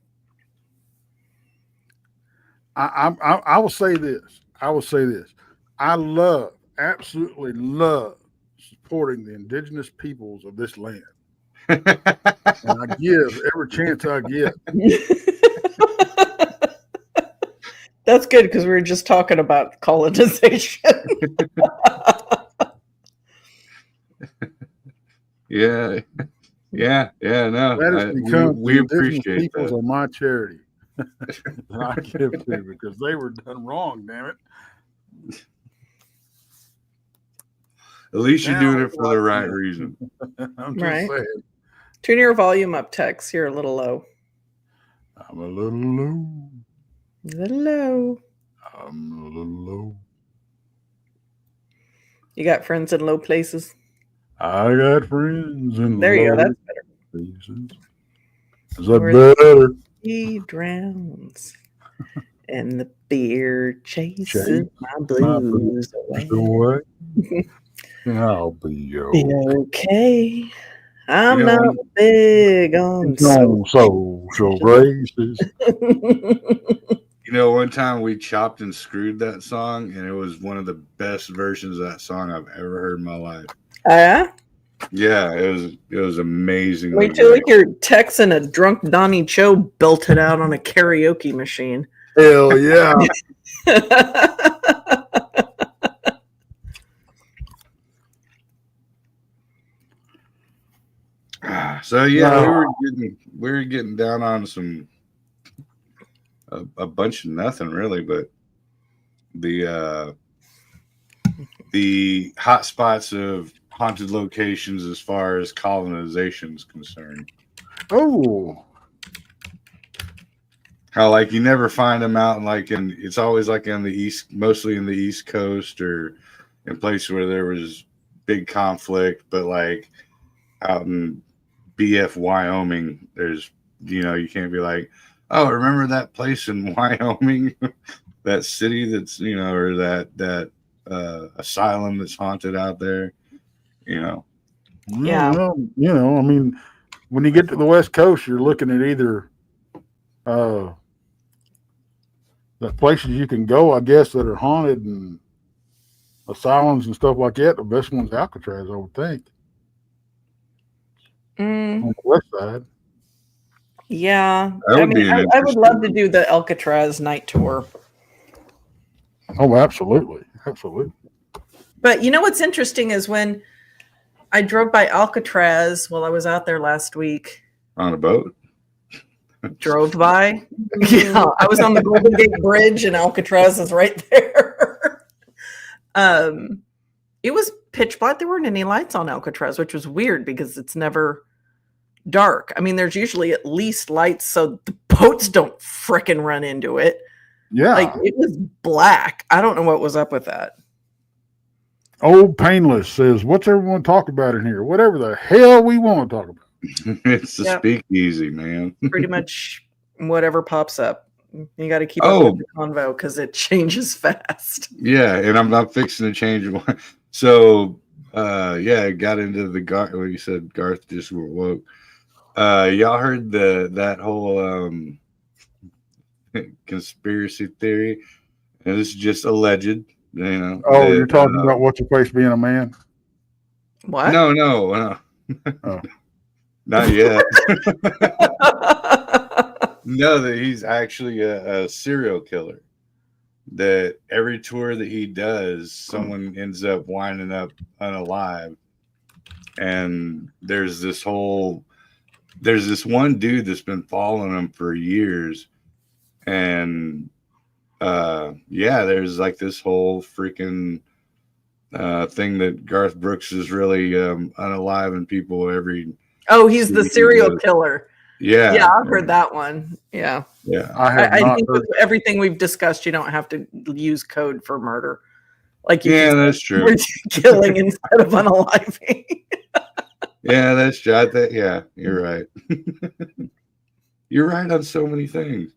I will say this. I absolutely love supporting the indigenous peoples of this land. And I give every chance I get. That's good because we were just talking about colonization. Yeah. Yeah. Yeah. No, That has become we the indigenous appreciate peoples that. are my charity. That I give to because they were done wrong. Damn it! At least you're Now doing it it's for the like, right reason. I'm just Right. saying. Turn your volume up, Tex. You're a little low. I'm a little low. A little low. I'm a little low. You got friends in low places? I got friends in There you go. low That's better. places. Is that Where better? he drowns and the beer chases Chase my my blues blues away. away. I'll be Be okay. okay. I'm You know, not big on On social graces. one time we chopped and screwed that song, and it was one of the best versions of that song I've ever heard in my life. Yeah. Yeah, it was amazing. Wait till your Tex and a drunk Donnie Cho built it out on a karaoke machine. Hell yeah. So yeah, Wow. we were getting down on a bunch of nothing really, but the hot spots of haunted locations as far as colonization is concerned. Oh. How like you never find them out in it's always like in the east, mostly in the East Coast or in places where there was big conflict, but like out in BF Wyoming, there's you can't be like, oh, remember that place in Wyoming, that city that's or that asylum that's haunted out there, Yeah. Well, I mean, when you get to the West Coast, you're looking at either the places you can go, I guess, that are haunted and asylums and stuff like that. The best one's Alcatraz, I would think, on the west side. Yeah. That I would be mean, an I would love to interesting. do the Alcatraz night tour. Oh, absolutely. Absolutely. But you know what's interesting is when I drove by Alcatraz while I was out there last week. On a boat. Drove by. Yeah, I was on the Golden Gate Bridge and Alcatraz is right there. It was pitch black. There weren't any lights on Alcatraz, which was weird because it's never dark. I mean, there's usually at least lights so the boats don't frickin' run into it. Yeah. Like it was black. I don't know what was up with that. Old Painless says, what's everyone talk about in here? Whatever the hell we want to talk about. It's the speakeasy, man. Pretty much whatever pops up. You got to keep up with the convo because it changes fast. Yeah, and I'm not fixing to change one. So, yeah, I got into the Garth. What you said, Garth just woke. Y'all heard that whole conspiracy theory, and this is just alleged. Oh, you're talking about what's your face being a man? What? No. Oh. Not yet. No, that he's actually a serial killer. That every tour that he does, someone ends up winding up unalive. And there's this one dude that's been following him for years. And yeah, there's like this whole freaking thing that Garth Brooks is really unaliving people every. Oh, he's the serial killer. Yeah. Yeah, I've heard that one. Yeah. Yeah. I think with everything we've discussed, you don't have to use code for murder. Like you that's true. We're killing instead of unaliving. Yeah, that's true. Yeah, you're right. You're right on so many things.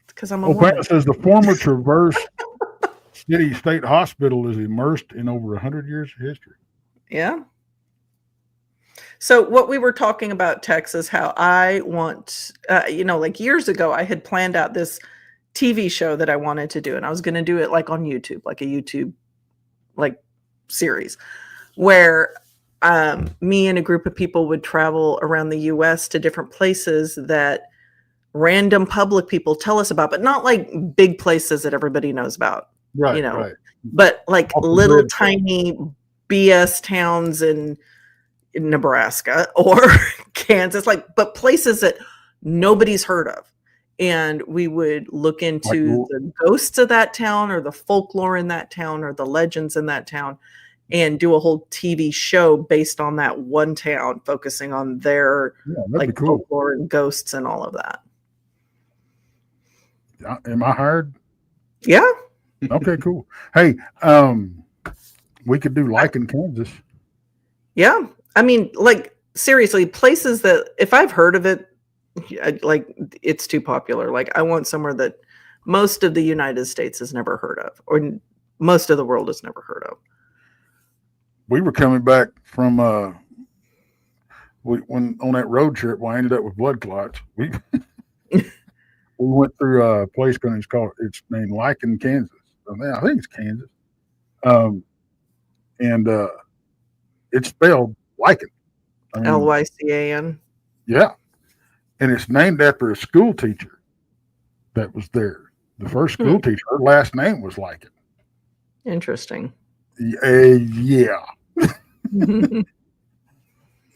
Because I'm a woman. It says the former Traverse City State Hospital is immersed in over 100 years of history. Yeah. So what we were talking about, Tex, is how I want, like years ago, I had planned out this TV show that I wanted to do, and I was going to do it like on YouTube, like a YouTube like series, where me and a group of people would travel around the U.S. to different places that random public people tell us about, but not like big places that everybody knows about, right? But like little tiny BS towns and Nebraska or Kansas, but places that nobody's heard of. And we would look into the ghosts of that town or the folklore in that town or the legends in that town and do a whole TV show based on that one town, focusing on their folklore and ghosts and all of that. Am I hired? Yeah. Okay, cool. Hey, we could do in Kansas. Yeah. I mean, seriously, places that if I've heard of it, it's too popular. I want somewhere that most of the United States has never heard of, or most of the world has never heard of. We were coming back from when on that road trip, I ended up with blood clots. We went through a place it's named Lycan, Kansas. I think it's Kansas. And it's spelled Lycan. Lycan. Yeah. And it's named after a school teacher that was there. The first school teacher, her last name was Lycan. Interesting. Yeah.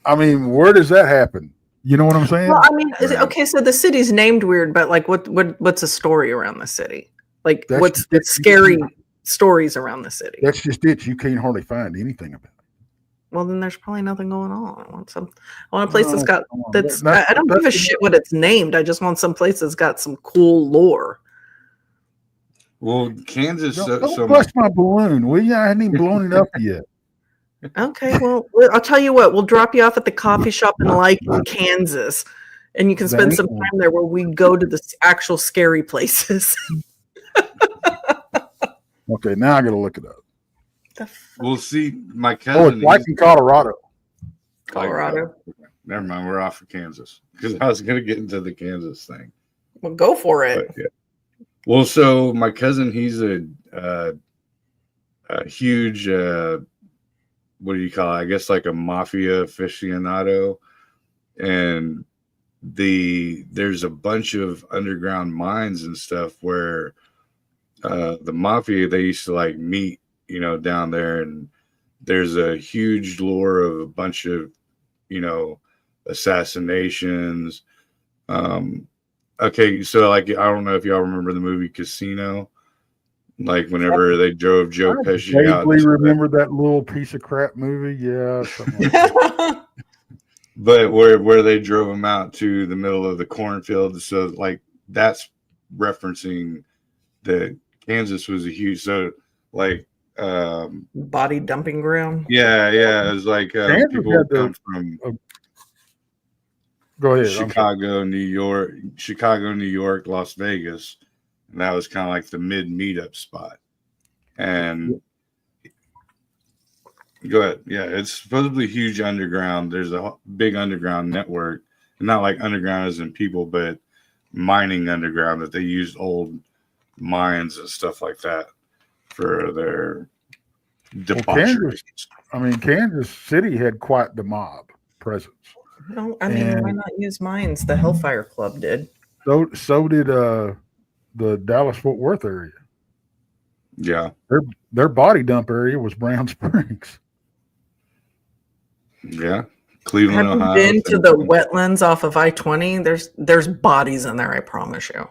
I mean, where does that happen? You know what I'm saying? Well, I mean, okay, so the city's named weird, but what's a story around the city? What's the scary stories around the city? That's just it. You can't hardly find anything about it. Well, then there's probably nothing going on. I want a place I don't give a shit what it's named. I just want some place that's got some cool lore. Well, Kansas. Don't bust my balloon, will you? I hadn't even blown it up yet. Okay, well, I'll tell you what. We'll drop you off at the coffee shop in Kansas, and you can spend some time there where we go to the actual scary places. Okay, now I got to look it up. We'll see. My cousin. Oh, it's in Colorado. Colorado. Never mind. We're off of Kansas because I was going to get into the Kansas thing. Well, go for it. But, yeah. Well, so my cousin, he's a huge, what do you call it? I guess like a mafia aficionado. And there's a bunch of underground mines and stuff where the mafia, they used to meet, down there. And there's a huge lore of a bunch of, assassinations. Okay, so I don't know if y'all remember the movie Casino, whenever they drove Joe Pesci out. I remember that little piece of crap movie. Yeah, something like but where they drove him out to the middle of the cornfield, so that's referencing that Kansas was a huge body dumping ground. Yeah, it's people would come from. Go ahead. Chicago, New York, Las Vegas. And that was kind of the mid meetup spot. And go ahead. Yeah, it's supposedly huge underground. There's a big underground network. Not underground as in people, but mining underground that they use old mines and stuff like that for their debauchery. Kansas City had quite the mob presence. No, why not use mines? The Hellfire Club did. So did the Dallas-Fort Worth area. Yeah. Their body dump area was Brown Springs. Yeah. Cleveland, Have Ohio. you been to the wetlands off of I-20? There's bodies in there, I promise you.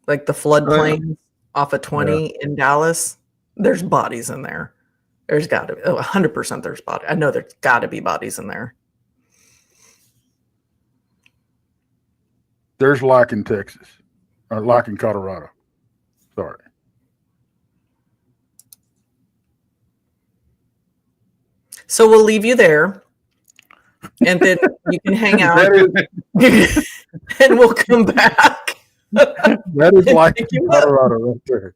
The floodplains off of 20 in Dallas, there's bodies in there. There's got to be 100%. There's bodies. I know there's got to be bodies in there. There's in Texas, or in Colorado. Sorry. So we'll leave you there, and then you can hang out, and we'll come back. That is in Colorado right there.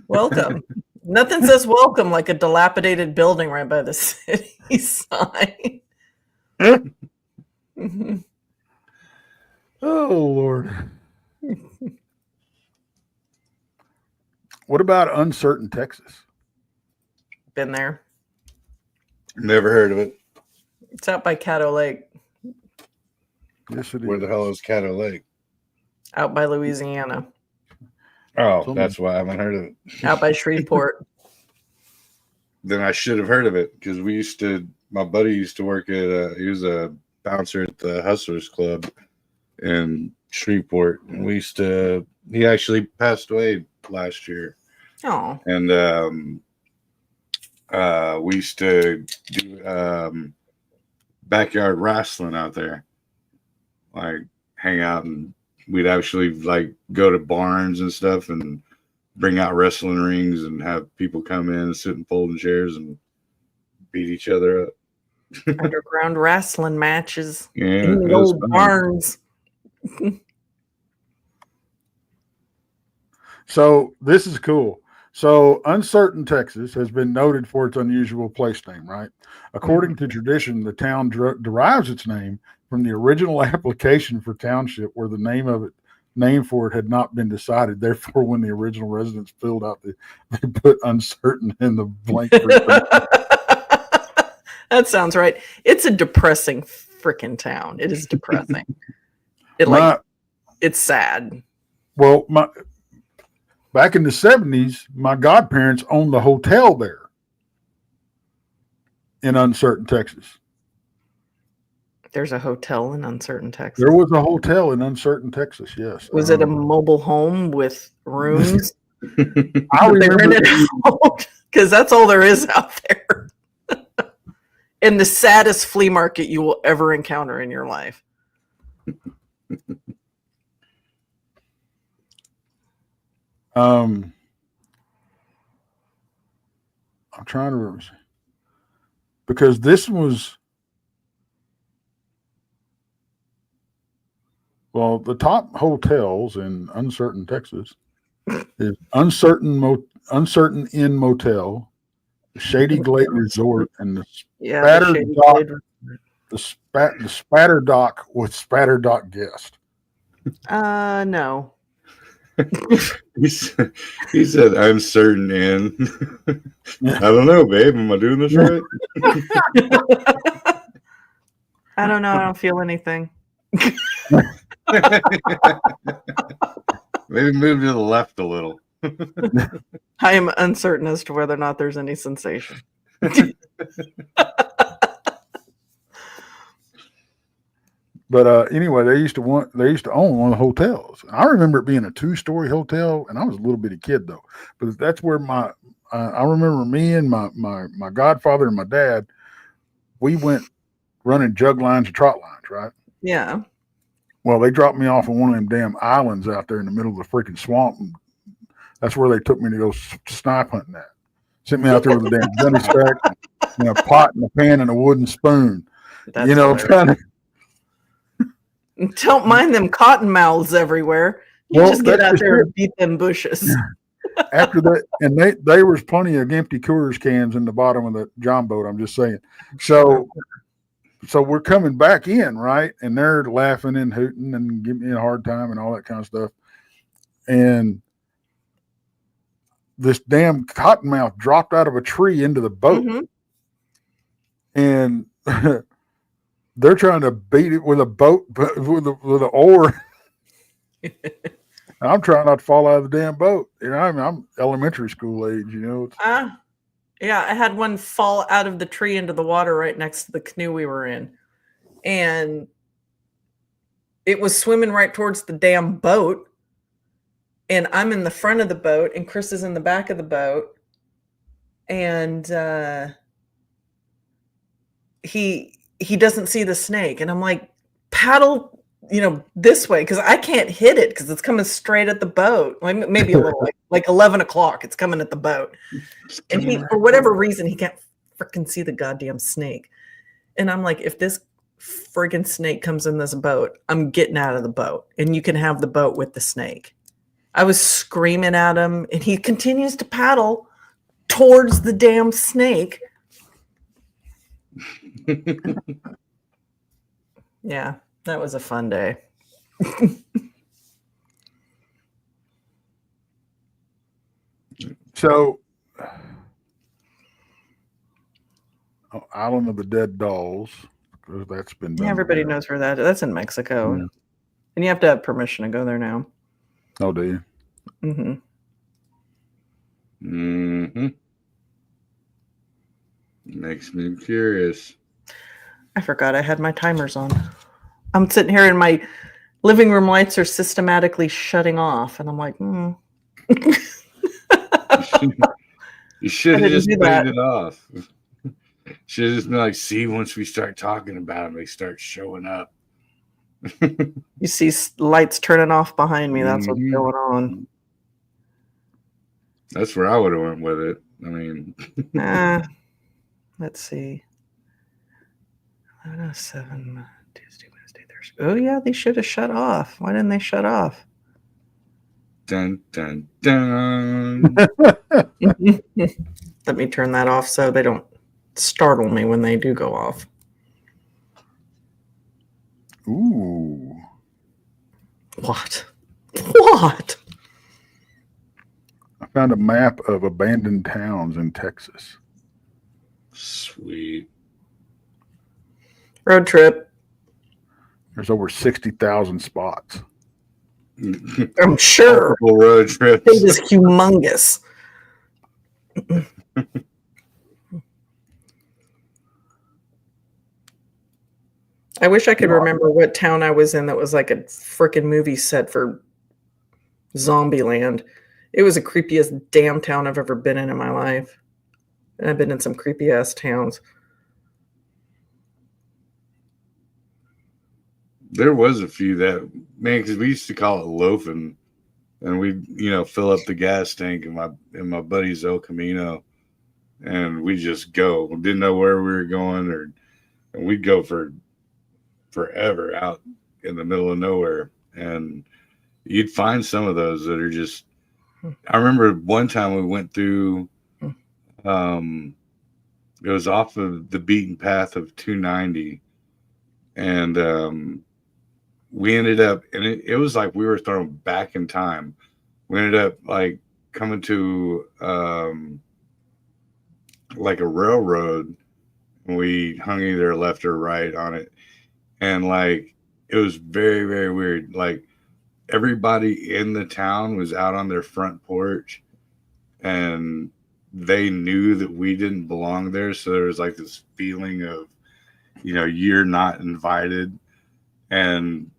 Welcome. Nothing says welcome like a dilapidated building right by the city sign. Oh, Lord. What about Uncertain, Texas? Been there. Never heard of it. It's out by Caddo Lake. Yes, it is. Where the hell is Caddo Lake? Out by Louisiana. Oh, that's why I haven't heard of it. Out by Shreveport. then I should have heard of it because my buddy used to work at, he was a bouncer at the Hustlers Club in Shreveport. And he actually passed away last year. Oh. And we used to do backyard wrestling out there, like hang out, and we'd actually like go to barns and stuff and bring out wrestling rings and have people come in and sit in folding chairs and beat each other up. Underground wrestling matches Yeah, in the old barns. So this is cool. So Uncertain, Texas has been noted for its unusual place name, right? According to tradition, the town derives its name from the original application for township where the name for it had not been decided. Therefore, when the original residents filled out they put Uncertain in the blank. That sounds right. It's a depressing freaking town. It is depressing. It's sad. Well, back in the 70s, my godparents owned the hotel there in Uncertain, Texas. There's a hotel in Uncertain, Texas. There was a hotel in Uncertain, Texas, yes. Was it a mobile home with rooms? I remember because that's all there is out there. And the saddest flea market you will ever encounter in your life. I'm trying to remember because this was the top hotels in Uncertain, Texas is Uncertain Inn Motel, the Shady Glade Resort, and the Spatter Dock with Spatter Dock Guest. No. He said, "I'm certain in." I don't know, babe. Am I doing this right? I don't know. I don't feel anything. Maybe move to the left a little. I am uncertain as to whether or not there's any sensation. But anyway, they used to own one of the hotels. I remember it being a 2-story hotel, and I was a little bitty kid though. But that's where I remember me and my godfather and my dad, we went running jug lines and trot lines, right? Yeah. Well, they dropped me off on one of them damn islands out there in the middle of the freaking swamp. And that's where they took me to go snipe hunting at. Sent me out there with a damn gunny sack, and a pot and a pan and a wooden spoon. That's trying to. Don't mind them cottonmouths everywhere. You just get out there and beat them bushes. After that, and there was plenty of empty Coors cans in the bottom of the John boat. I'm just saying. So we're coming back in, right? And they're laughing and hooting and giving me a hard time and all that kind of stuff. And this damn cottonmouth dropped out of a tree into the boat. Mm-hmm. And they're trying to beat it with a boat, with an oar. I'm trying not to fall out of the damn boat. I'm elementary school age, Yeah, I had one fall out of the tree into the water right next to the canoe we were in. And it was swimming right towards the damn boat. And I'm in the front of the boat, and Chris is in the back of the boat. And he doesn't see the snake. And I'm like, paddle, this way, because I can't hit it because it's coming straight at the boat. Maybe a little like 11 o'clock. It's coming at the boat. And he, for whatever reason, he can't freaking see the goddamn snake. And I'm like, if this friggin' snake comes in this boat, I'm getting out of the boat. And you can have the boat with the snake. I was screaming at him, and he continues to paddle towards the damn snake. Yeah, that was a fun day. So, Island of the Dead Dolls, because that's been done. Yeah, everybody knows where that is. That's in Mexico. Yeah. And you have to have permission to go there now. Oh, do you? Mm-hmm. Mm-hmm. Makes me curious. I forgot I had my timers on. I'm sitting here and my living room lights are systematically shutting off. And I'm like, You should I have didn't just do played that. it off. Should have just been like, see, once we start talking about them, they start showing up. You see lights turning off behind me. That's what's Mhm. going on. That's where I would have went with it. I mean, Let's see. 11:07, Tuesday, Wednesday, Thursday. Oh, yeah, they should have shut off. Why didn't they shut off? dun dun dun. Let me turn that off so they don't startle me when they do go off. Ooh. What? What? I found a map of abandoned towns in Texas. Sweet. Road trip. There's over 60,000 spots. I'm sure. Multiple road trips. It is humongous. I wish I could remember what town I was in that was like a freaking movie set for Zombieland. It was the creepiest damn town I've ever been in my life. And I've been in some creepy ass towns. There was a few that, man, because we used to call it loafing, and we'd fill up the gas tank in my buddy's El Camino, and we just go. We didn't know where we were going, and we'd go for forever out in the middle of nowhere, and you'd find some of those that are just. I remember one time we went through. It was off of the beaten path of 290, and we ended up, and it was like we were thrown back in time. We ended up like coming to like a railroad, and we hung either left or right on it, and like it was very, very weird. Like everybody in the town was out on their front porch, and they knew that we didn't belong there, so there was like this feeling of you're not invited. And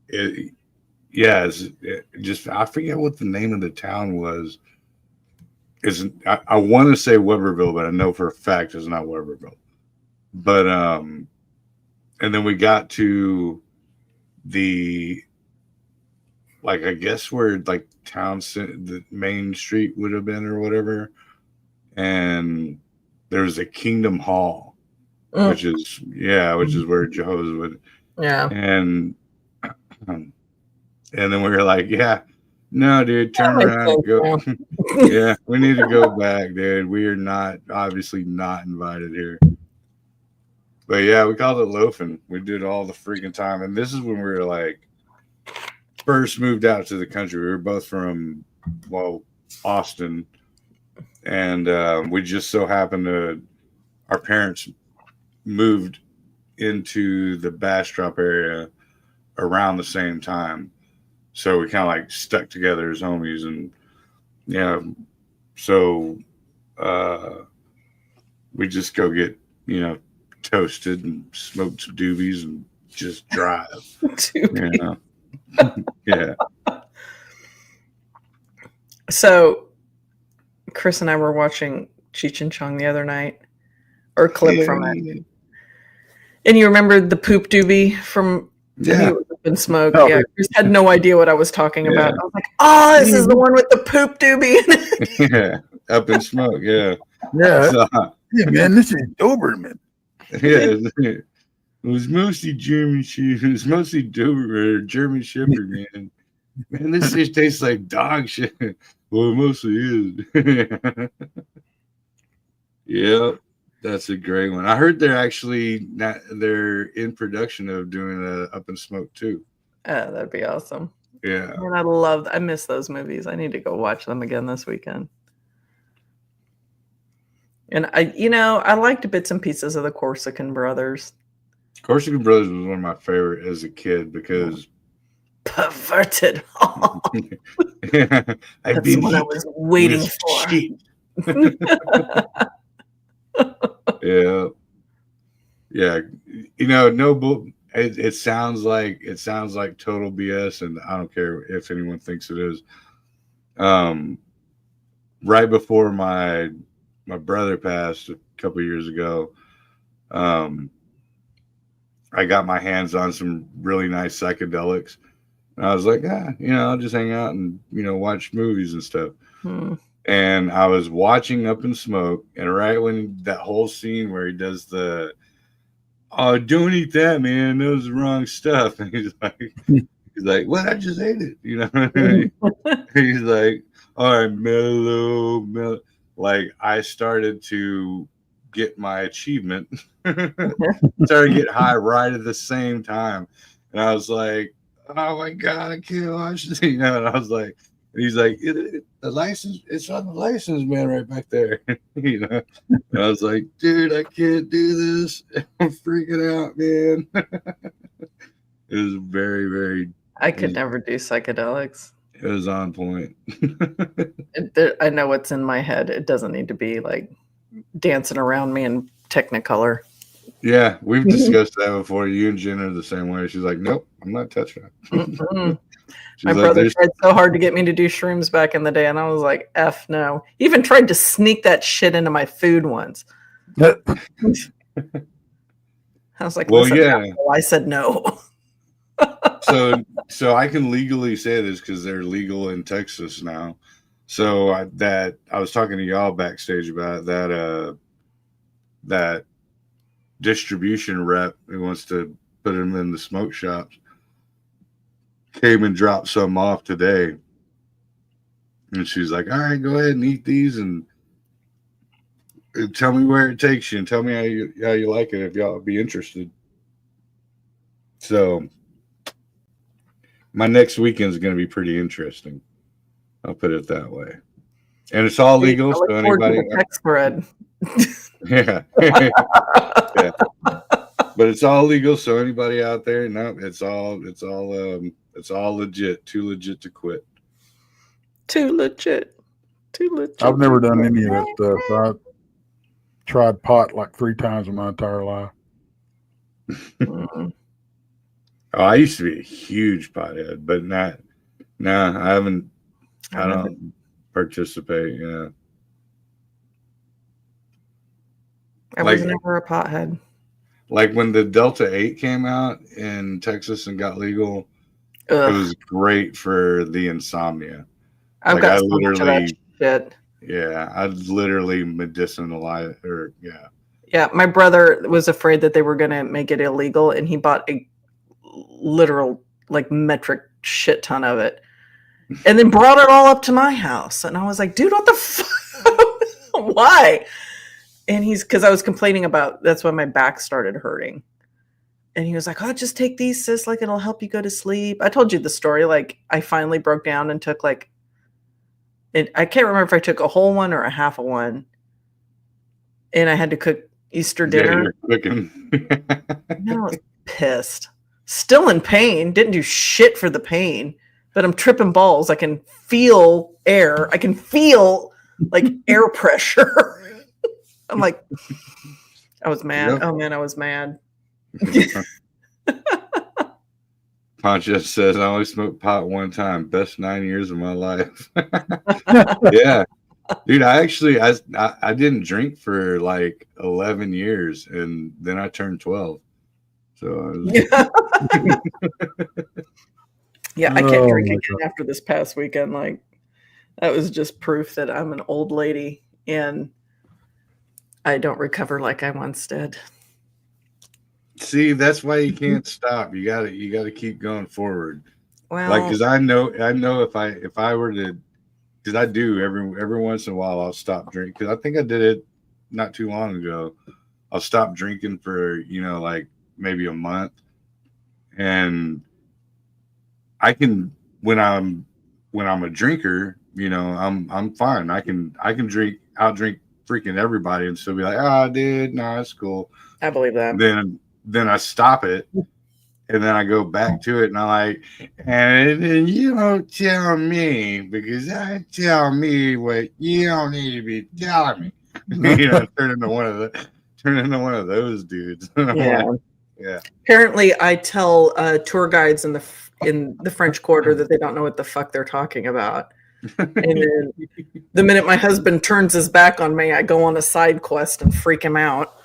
it just, I forget what the name of the town was. I want to say Weberville, but I know for a fact it's not Weberville. But and then we got to the, like, I guess where like the main street would have been or whatever, and there was a Kingdom Hall, which is where Jehovah's would. Yeah. And then we were like, yeah, no, dude, turn around, go. Yeah, we need to go back, dude. We are obviously not invited here. But yeah, we called it loafing. We did all the freaking time. And this is when we were like first moved out to the country. We were both from, Austin. And we just so happened to, our parents moved into the Bastrop area around the same time. So we kind of like stuck together as homies. And so we just go get, toasted and smoke some doobies and just drive. Yeah. So Chris and I were watching Cheech and Chong the other night, or a clip from it. And you remember the poop doobie from Up in Smoke? Oh, yeah, Chris had no idea what I was talking about. I was like, oh, this is the one with the poop doobie. Yeah, Up in Smoke, yeah. Yeah. So, Yeah, man, this is Doberman. yeah, it was mostly German Shepherd. It was mostly German Shepherd, man. Man, this fish tastes like dog shit. Well, it mostly is. Yeah, that's a great one. I heard they're in production of doing a Up in Smoke too. Oh, that'd be awesome. Yeah. And I miss those movies. I need to go watch them again this weekend. And I liked bits and pieces of the Corsican Brothers. Corsican Brothers was one of my favorite as a kid because perverted. I've That's what I was waiting for. Yeah. Yeah. You know, no bull. It sounds like total BS, and I don't care if anyone thinks it is. Um, right before my brother passed a couple years ago, um, I got my hands on some really nice psychedelics. And I was like, I'll just hang out and watch movies and stuff. And I was watching Up in Smoke, and right when that whole scene where he does the "oh, don't eat that, man, that was the wrong stuff," and he's like, "What? I just ate it," He's like, "All right, mellow." Like, I started to get my achievement, started to get high right at the same time, and I was like, "Oh my god, I can't watch this," And I was like, and he's like, the license, it's on the license, man, right back there, And I was like, "Dude, I can't do this. I'm freaking out, man." It was very, very. I could never do psychedelics. It was on point. I know what's in my head. It doesn't need to be like dancing around me in Technicolor. Yeah, we've discussed that before. You and Jen are the same way. She's like, "Nope, I'm not touching it." My brother tried so hard to get me to do shrooms back in the day, and I was like, "F no." He even tried to sneak that shit into my food once. I was like, "Well, yeah." I said no. So I can legally say this because they're legal in Texas now. So I was talking to y'all backstage about that distribution rep who wants to put them in the smoke shops came and dropped some off today, and she's like, "All right, go ahead and eat these and tell me where it takes you and tell me how you like it if y'all be interested." So my next weekend is going to be pretty interesting. I'll put it that way. And it's all legal, so anybody. Text thread. Yeah. Yeah. But it's all legal, so anybody out there, no, it's all legit. Too legit to quit. Too legit. I've never done any of that stuff. I tried pot like 3 times in my entire life. Oh, I used to be a huge pothead, but I haven't. I don't participate. Yeah. I was never a pothead. Like when the Delta 8 came out in Texas and got legal, it was great for the insomnia. I've got so much of that shit. Yeah, I literally medicinalized, or yeah. Yeah, my brother was afraid that they were going to make it illegal, and he bought a literal metric shit ton of it, and then brought it all up to my house. And I was like, "Dude, what the fuck? Why?" And because I was complaining about, that's when my back started hurting. And he was like, "Oh, just take these, sis. Like, it'll help you go to sleep." I told you the story. Like, I finally broke down and took I can't remember if I took a whole one or a half of one. And I had to cook Easter dinner. Yeah, you're cooking. I was pissed. Still in pain. Didn't do shit for the pain. But I'm tripping balls. I can feel air. I can feel air pressure. I'm like, I was mad. Yep. Oh man, I was mad. Poncho says, "I only smoked pot one time. Best 9 years of my life." Yeah, dude. I didn't drink for 11 years, and then I turned 12. So I was... Yeah, I can't drink again after this past weekend. That was just proof that I'm an old lady and I don't recover like I once did. See, that's why you can't stop. You gotta keep going forward. Well, because I know if I were to, because I do every once in a while I'll stop drinking. Because I think I did it not too long ago. I'll stop drinking for maybe a month, and I can when I'm a drinker, I'm fine. I can outdrink freaking everybody and still be like, "Oh, dude, no, that's cool." I believe that. Then I stop it, and then I go back to it, and I'm like, "And then you don't tell me because I tell me what you don't need to be telling me." Turn into one of those dudes. Yeah. Yeah. Apparently, I tell tour guides in the French Quarter that they don't know what the fuck they're talking about. And then the minute my husband turns his back on me, I go on a side quest and freak him out.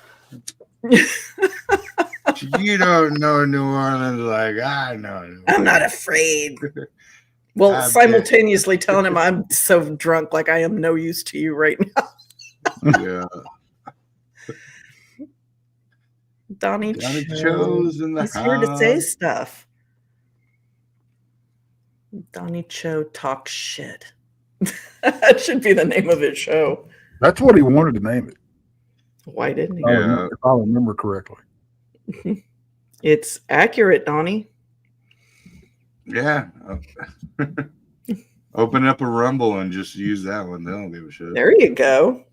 You don't know New Orleans like I know. I'm not afraid. Well, simultaneously telling him I'm so drunk, like I am no use to you right now. Yeah. Donnie Cho's in the He's house. here to say stuff. Donnie Cho talks shit. That should be the name of his show. That's what he wanted to name it. Why didn't he? Yeah. If I remember correctly. It's accurate, Donnie. Yeah. Open up a Rumble and just use that one. They don't give a shit. There you go.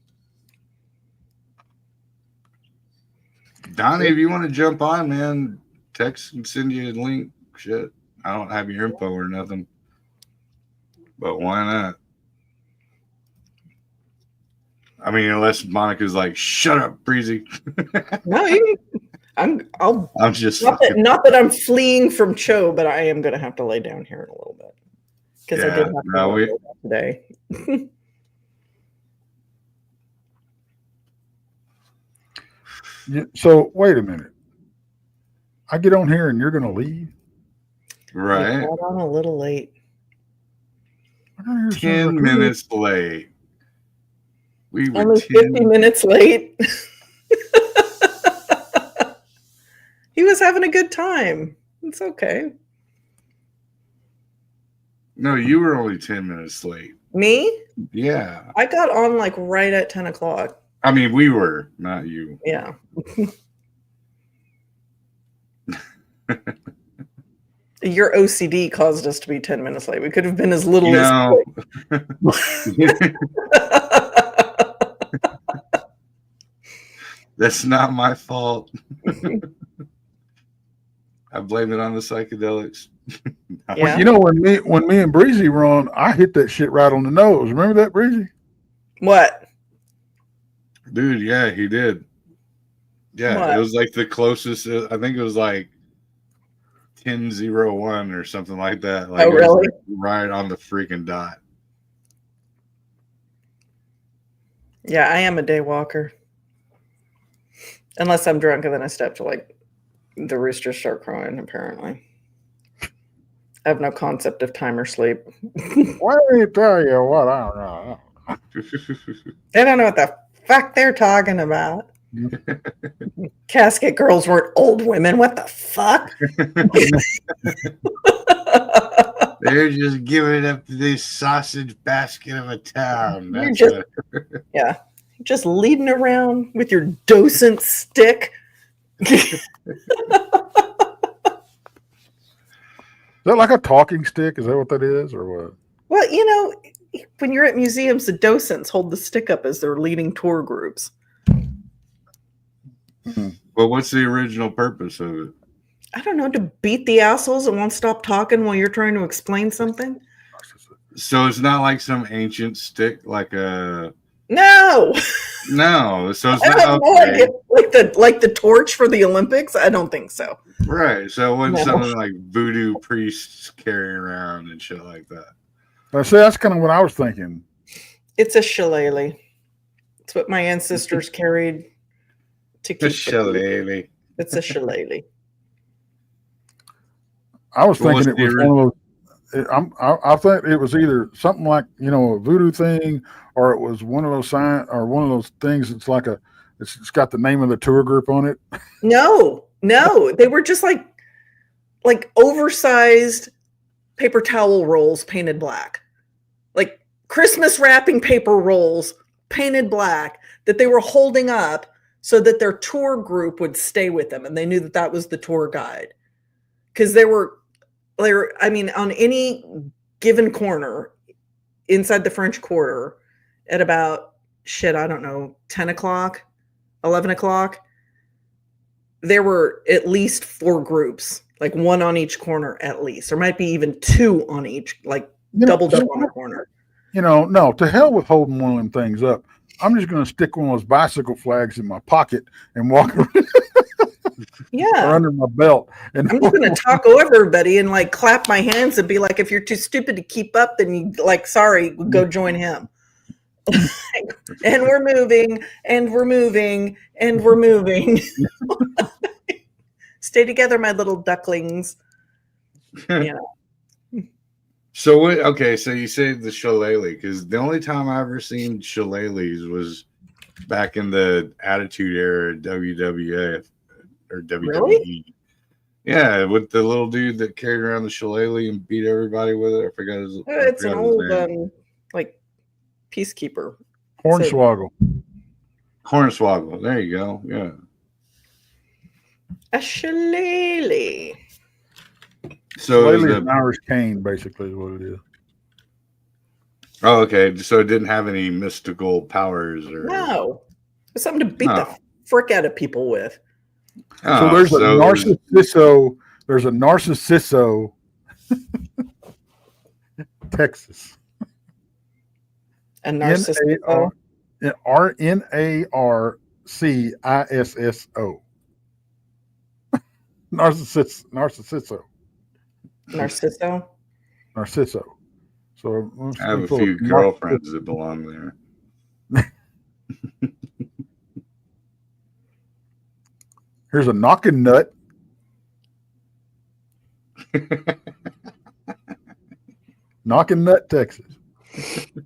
Donnie, if you want to jump on, man, text and send you a link. Shit. I don't have your info or nothing. But why not? I mean, unless Monica's like, shut up, Breezy. No, I'm just not that I'm fleeing from Cho, but I am going to have to lay down here in a little bit because I did have to work today. Yeah, so wait a minute. I get on here and you're going to leave? Right. Got on a little late. 10 minutes late. We were only 50 minutes late. He was having a good time. It's okay. No, you were only 10 minutes late. Me? Yeah. I got on like right at 10 o'clock. I mean, we were, not you. Yeah. Your OCD caused us to be 10 minutes late. We could have been as little as. That's not my fault. I blame it on the psychedelics. Yeah. You know, when me and Breezy were on, I hit that shit right on the nose. Remember that, Breezy? What? Dude, yeah, he did. Yeah, what? It was like the closest. I think it was like 10:01 or something like that. Like, oh, really? Like right on the freaking dot. Yeah, I am a day walker. Unless I'm drunk and then I step to like the roosters start crowing, apparently. I have no concept of time or sleep. Why do you tell you what I don't know? They don't know what the fuck they're talking about. Casket girls weren't old women. What the fuck? They're just giving it up to this sausage basket of a town. You're just leading around with your docent stick. Is that like a talking stick? Is that what that is, or what? Well, you know, when you're at museums, the docents hold the stick up as they're leading tour groups. Well, what's the original purpose of it? I don't know, to beat the assholes that won't stop talking while you're trying to explain something. So it's not like some ancient stick, like a no. So it's I not have no idea. Like the torch for the Olympics. I don't think so. Right. So when something like voodoo priests carrying around and shit like that. I see. That's kind of what I was thinking. It's a shillelagh. It's what my ancestors carried to keep. A shillelagh. It's a shillelagh. I was thinking it was one of those. I think it was either something like, you know, a voodoo thing, or it was one of those one of those things. It's like it's got the name of the tour group on it. No, they were just like oversized paper towel rolls painted black, like Christmas wrapping paper rolls painted black that they were holding up so that their tour group would stay with them, and they knew that was the tour guide, because they were. I mean, on any given corner inside the French Quarter at about, I don't know, 10 o'clock, 11 o'clock, there were at least 4 groups, like one on each corner at least. There might be even 2 on each, like doubled up on the corner. You know, no, to hell with holding one of them things up. I'm just going to stick one of those bicycle flags in my pocket and walk around Yeah. or under my belt. And I'm just going to talk over everybody and like clap my hands and be like, if you're too stupid to keep up, then you like, sorry, go join him. And we're moving and we're moving and we're moving. Stay together, my little ducklings. Yeah. So what? Okay, so you say the shillelagh because the only time I ever seen shillelaghs was back in the Attitude Era WWF or WWE. Really? Yeah, with the little dude that carried around the shillelagh and beat everybody with it. I forgot his. It's an old name. like peacekeeper. Hornswoggle. Hornswoggle. There you go. Yeah. A shillelagh. So Shillelagh is an Irish cane, basically, is what it is. Oh, okay. So it didn't have any mystical powers, or No, it's something to beat the frick out of people with. So there's a Narcissiso. There's a Narcissiso, Texas. A Narcissiso. Narcississo. Narcissiso. Narciso. So I have a few girlfriends that belong there. Here's a knocking nut. Knocking Nut, Texas.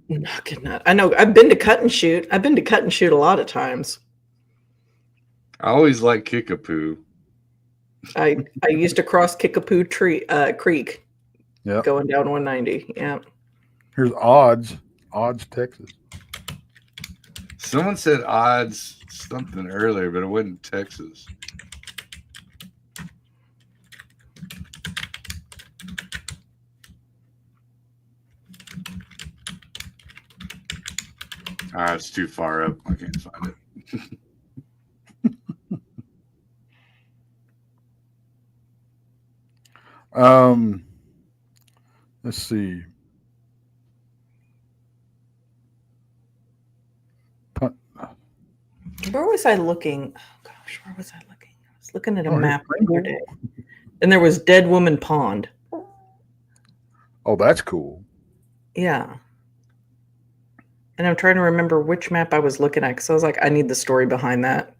Knocking Nut. I know. I've been to Cut and Shoot. I've been to Cut and Shoot a lot of times. I always like Kickapoo. I used to cross Kickapoo Creek. Yeah. Going down 190. Yeah. Here's Odds, Texas. Someone said Odds something earlier, but it wasn't Texas. It's too far up. I can't find it. Let's see. Where was I looking? Oh gosh, where was I looking? I was looking at a map the other day, and there was Dead Woman Pond. Oh, that's cool. Yeah. And I'm trying to remember which map I was looking at because I was like, I need the story behind that.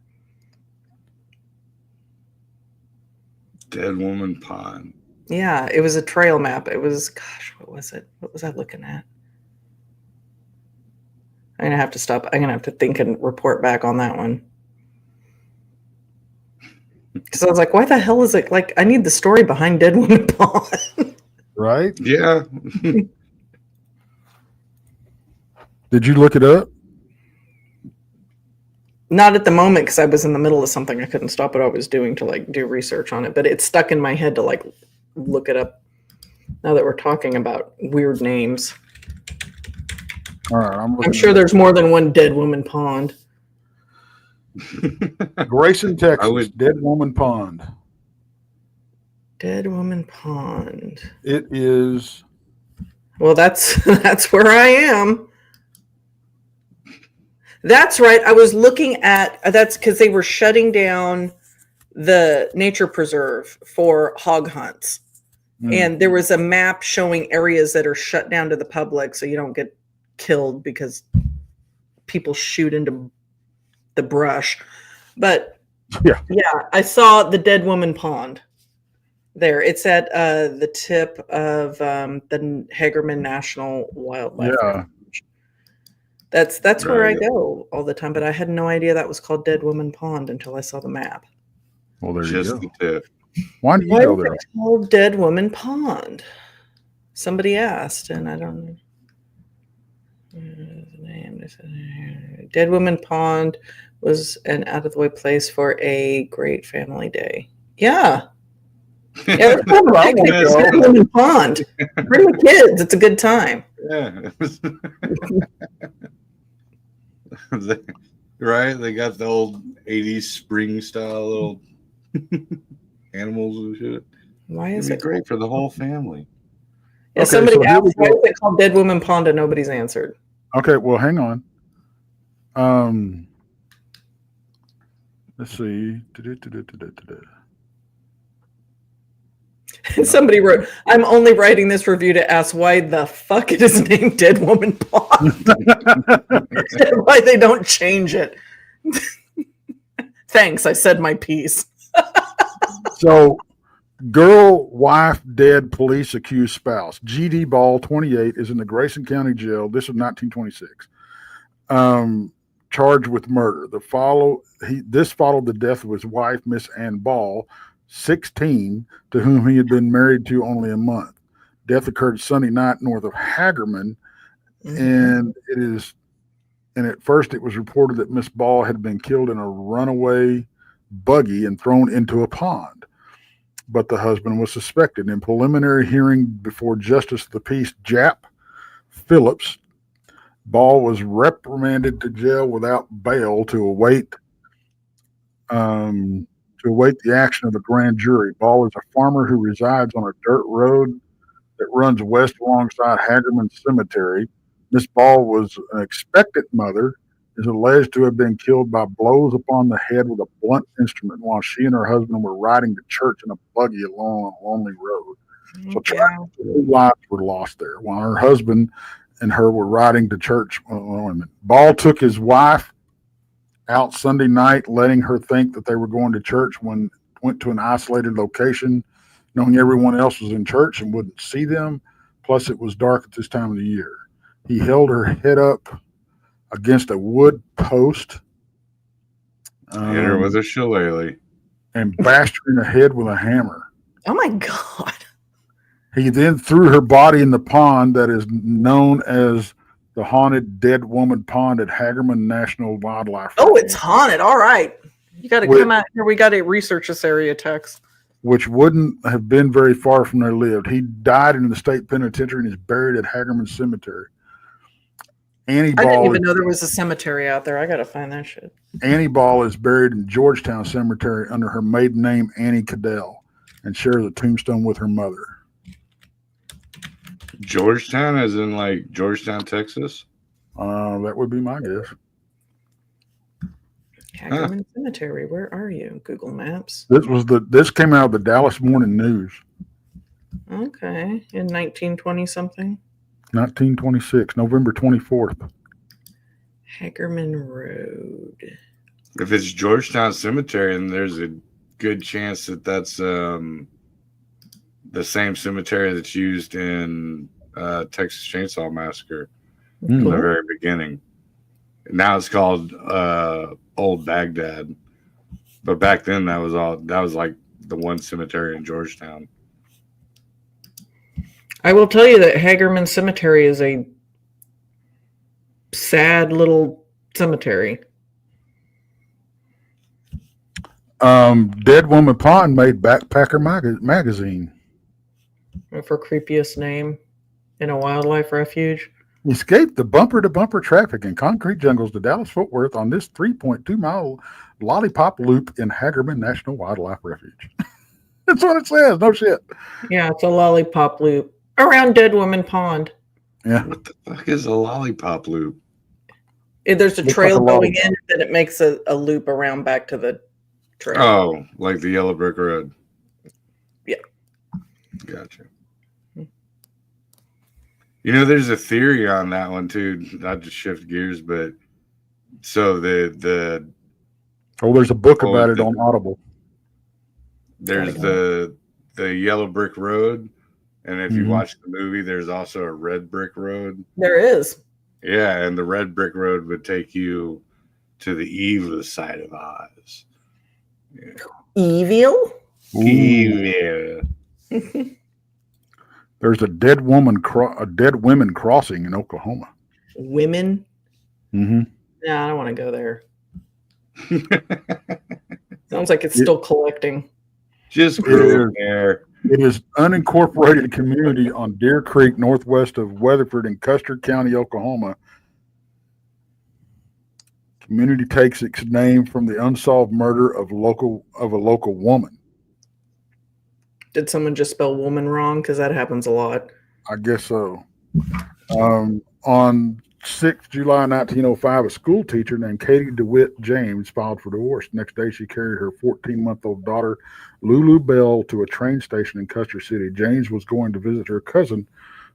Dead Woman Pond. Yeah, it was a trail map. It was, gosh, what was it? What was I looking at? I'm going to have to stop. I'm going to have to think and report back on that one. Because I was like, why the hell is it? Like, I need the story behind Dead Woman Pond. Right? Yeah. Did you look it up? Not at the moment because I was in the middle of something. I couldn't stop what I was doing to like do research on it. But it's stuck in my head to like look it up now that we're talking about weird names. All right, I'm sure there's more than one Dead Woman Pond. Grayson, Texas. Dead Woman Pond. Dead Woman Pond. It is. Well, that's where I am. That's right. I was looking at that's because they were shutting down the nature preserve for hog hunts. And there was a map showing areas that are shut down to the public so you don't get killed because people shoot into the brush. But yeah, I saw the Dead Woman Pond there. It's at the tip of the Hagerman National Wildlife Refuge. That's where I go all the time, but I had no idea that was called Dead Woman Pond until I saw the map. Well, there's just the tip. Why do you go there? It's called Dead Woman Pond. Somebody asked, and I don't know. Dead Woman Pond was an out-of-the-way place for a great family day. Yeah. Yeah, that's Dead Woman Pond. Bring the kids. It's a good time. Yeah. Right? They got the old 80s spring style little animals and shit. Why is it great for the whole family? Yeah, somebody asked why is it called Dead Woman Pond and nobody's answered. Okay, well, hang on. Let's see. Somebody wrote, I'm only writing this review to ask why the fuck it is named Dead Woman Pond. Why they don't change it. Thanks, I said my piece. So, girl, wife, dead, police accused spouse. G.D. Ball, 28, is in the Grayson County Jail. This is 1926. Charged with murder. This followed the death of his wife, Miss Ann Ball, 16, to whom he had been married to only a month. Death occurred Sunday night north of Hagerman, and at first it was reported that Miss Ball had been killed in a runaway buggy and thrown into a pond. But the husband was suspected. In preliminary hearing before Justice of the Peace Jap Phillips, Ball was reprimanded to jail without bail to await the action of the grand jury. Ball is a farmer who resides on a dirt road that runs west alongside Hagerman Cemetery. Miss Ball was an expectant mother, is alleged to have been killed by blows upon the head with a blunt instrument while she and her husband were riding to church in a buggy along a lonely road. So 2 lives were lost there while her husband and her were riding to church. Ball took his wife out Sunday night, letting her think that they were going to church when went to an isolated location, knowing everyone else was in church and wouldn't see them. Plus, it was dark at this time of the year. He held her head up against a wood post. Hit her with a shillelagh. And bashed her in the head with a hammer. Oh my God. He then threw her body in the pond that is known as the Haunted Dead Woman Pond at Hagerman National Wildlife Refuge. Oh, it's haunted. All right. You got to come out here. We got to research this area, Tex. Which wouldn't have been very far from where he lived. He died in the state penitentiary and is buried at Hagerman Cemetery. Annie Ball, I didn't even know there was a cemetery out there. I got to find that shit. Annie Ball is buried in Georgetown Cemetery under her maiden name, Annie Cadell, and shares a tombstone with her mother. Georgetown, as in like Georgetown, Texas? That would be my guess. Hagerman Cemetery. Where are you? Google Maps. This came out of the Dallas Morning News. Okay, in 1920 something. 1926, November 24th. Hagerman Road. If it's Georgetown Cemetery, and there's a good chance that that's the same cemetery that's used in Texas Chainsaw Massacre from the very beginning. Now it's called Old Baghdad, but back then that was like the one cemetery in Georgetown. I will tell you that Hagerman Cemetery is a sad little cemetery. Dead Woman Pond made Backpacker magazine. For creepiest name in a wildlife refuge. Escaped the bumper-to-bumper traffic in concrete jungles to Dallas-Fort Worth on this 3.2-mile lollipop loop in Hagerman National Wildlife Refuge. That's what it says. No shit. Yeah, it's a lollipop loop around Dead Woman Pond. Yeah. What the fuck is a lollipop loop? There's a trail going in, and then it makes a loop around back to the trail. Oh, like the Yellow Brick Road. Yeah. Gotcha. You know, there's a theory on that one too. Not to shift gears, but so there's a book about it on Audible. There's the Yellow Brick Road, and if you watch the movie, there's also a Red Brick Road. There is. Yeah, and the Red Brick Road would take you to the evil side of Oz. Yeah. Evil? Evil. There's a dead women crossing in Oklahoma. Women? Mm-hmm. Yeah, I don't want to go there. Sounds like it's still collecting. Just go there. It is unincorporated community on Deer Creek, northwest of Weatherford in Custer County, Oklahoma. Community takes its name from the unsolved murder of a local woman. Did someone just spell woman wrong? Because that happens a lot. I guess so. On 6th, July 1905, a school teacher named Katie DeWitt James filed for divorce. Next day, she carried her 14-month-old daughter, Lulu Bell, to a train station in Custer City. James was going to visit her cousin,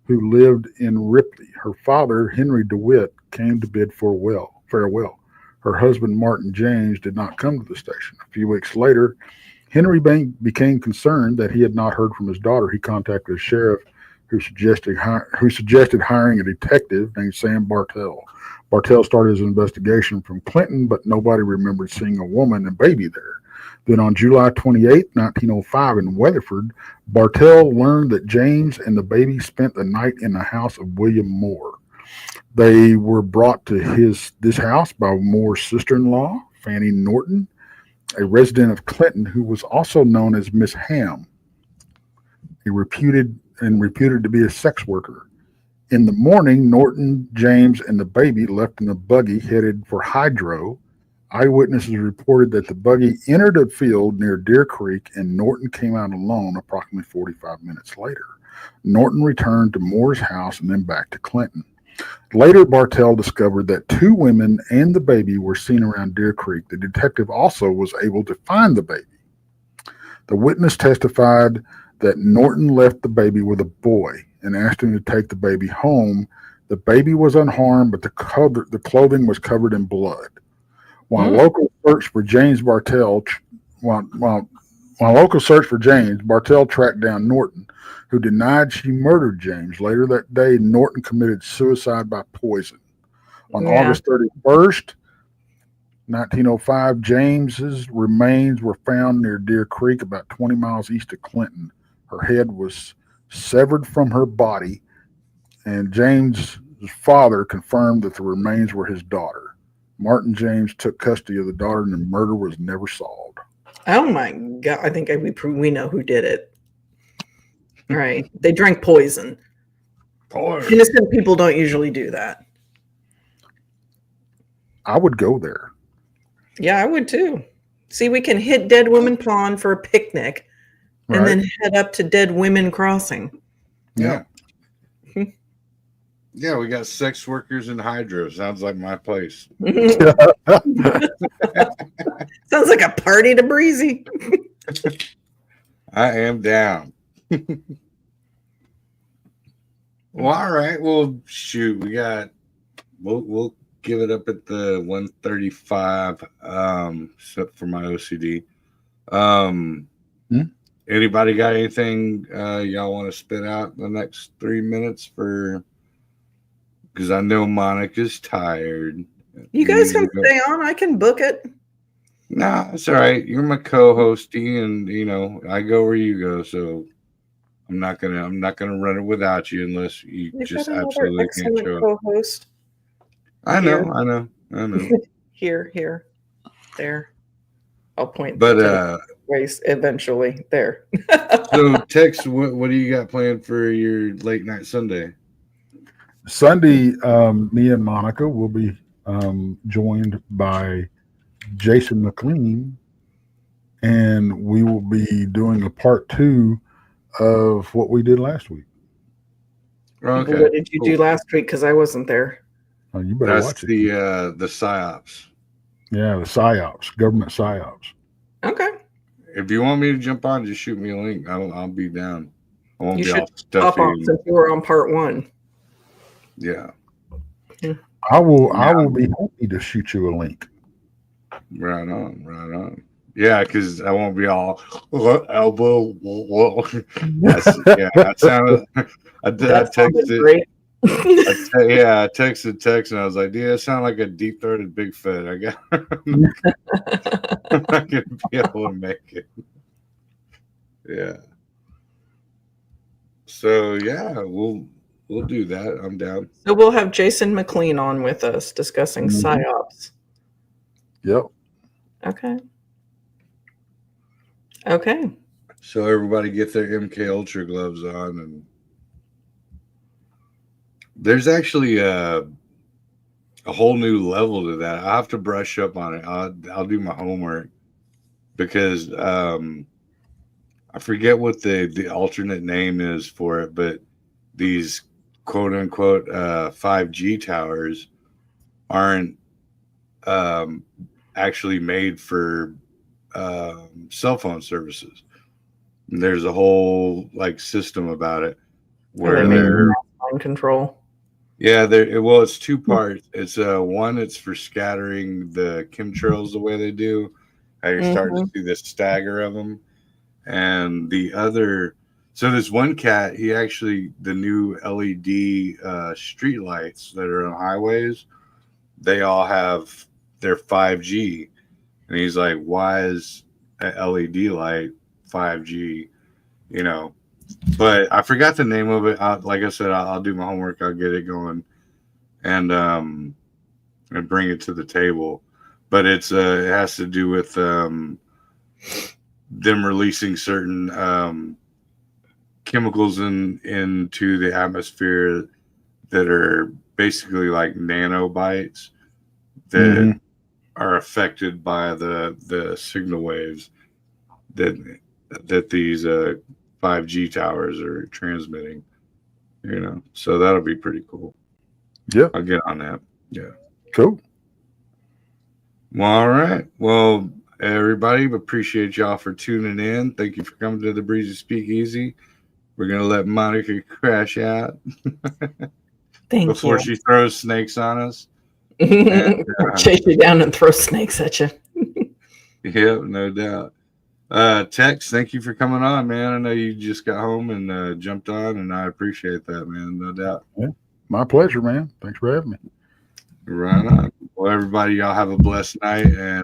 who lived in Ripley. Her father, Henry DeWitt, came to bid farewell. Her husband, Martin James, did not come to the station. A few weeks later, Henry became concerned that he had not heard from his daughter. He contacted a sheriff who suggested hiring a detective named Sam Bartell. Bartell started his investigation from Clinton, but nobody remembered seeing a woman and baby there. Then on July 28, 1905, in Weatherford, Bartell learned that James and the baby spent the night in the house of William Moore. They were brought to this house by Moore's sister-in-law, Fanny Norton, a resident of Clinton who was also known as Miss Ham, reputed to be a sex worker. In the morning, Norton, James, and the baby left in a buggy headed for Hydro. Eyewitnesses reported that the buggy entered a field near Deer Creek and Norton came out alone approximately 45 minutes later. Norton returned to Moore's house and then back to Clinton. Later, Bartell discovered that 2 women and the baby were seen around Deer Creek. The detective also was able to find the baby. The witness testified that Norton left the baby with a boy and asked him to take the baby home. The baby was unharmed, but the clothing was covered in blood. While local search for James, Bartell tracked down Norton, who denied she murdered James. Later that day, Norton committed suicide by poison. On August 31st, 1905, James's remains were found near Deer Creek, about 20 miles east of Clinton. Her head was severed from her body, and James's father confirmed that the remains were his daughter. Martin James took custody of the daughter, and the murder was never solved. Oh my God! I think we know who did it. Right? They drank poison. Innocent people don't usually do that. I would go there. Yeah, I would too. See, we can hit Dead Women Pond for a picnic, and then head up to Dead Women Crossing. Yeah. Yeah, we got sex workers in Hydro. Sounds like my place. Sounds like a party to Breezy. I am down. Well, all right. Well, shoot, we'll give it up at the 135 for my OCD. Anybody got anything y'all want to spit out in the next 3 minutes because I know Monica's tired. You guys can stay on. I can book it. Nah, it's all right. You're my co-hosty, and I go where you go, so I'm not gonna run it without you unless you just absolutely can't show up. Co-host. I know. Here, there. I'll point. But ways eventually there. So Tex, what do you got planned for your late night Sunday? Sunday, me and Monica will be joined by Jason McLean, and we will be doing a part 2 of what we did last week. Okay. What did you do last week? Because I wasn't there. Oh, you better watch it. The PSYOPs. Yeah, the PSYOPs, government PSYOPs. Okay. If you want me to jump on, just shoot me a link. I'll be down. I won't be all pop stuffy. on since you were on part 1. Yeah. I will be happy to shoot you a link. Right on. Yeah, because I won't be all elbow. That sounded. I texted. I texted Tex and I was like, "Dude, that sounded like a deep-throated Bigfoot." I'm not gonna be able to make it. Yeah. So yeah, we'll do that. I'm down. So we'll have Jason McLean on with us discussing PSYOPs. Yep. Okay. So everybody get their MK Ultra gloves on, and there's actually a whole new level to that. I have to brush up on it. I'll do my homework because I forget what the alternate name is for it, but these quote unquote 5G towers aren't actually made for cell phone services. And there's a whole like system about it where they're mind control. yeah, well, it's two parts. It's one, it's for scattering the chemtrails the way they do. How you're starting to see this stagger of them, and the other. So this one cat, he actually the new LED street lights that are on highways, they all have their 5G, and he's like, "Why is an LED light 5G?" You know, but I forgot the name of it. Like I said, I'll do my homework. I'll get it going, and bring it to the table. But it has to do with them releasing certain chemicals into the atmosphere that are basically like nanobites that are affected by the signal waves that these 5G towers are transmitting, you know, so that'll be pretty cool. Yeah, I'll get on that. Yeah, cool. Well, all right. Well, everybody, appreciate y'all for tuning in. Thank you for coming to the Breezy Speakeasy. We're gonna let Monica crash out before she throws snakes on us. And, chase you down and throw snakes at you. Yeah, no doubt. Tex, thank you for coming on, man. I know you just got home and jumped on, and I appreciate that, man. No doubt. Yeah, my pleasure, man. Thanks for having me. Right on. Well, everybody, y'all have a blessed night, and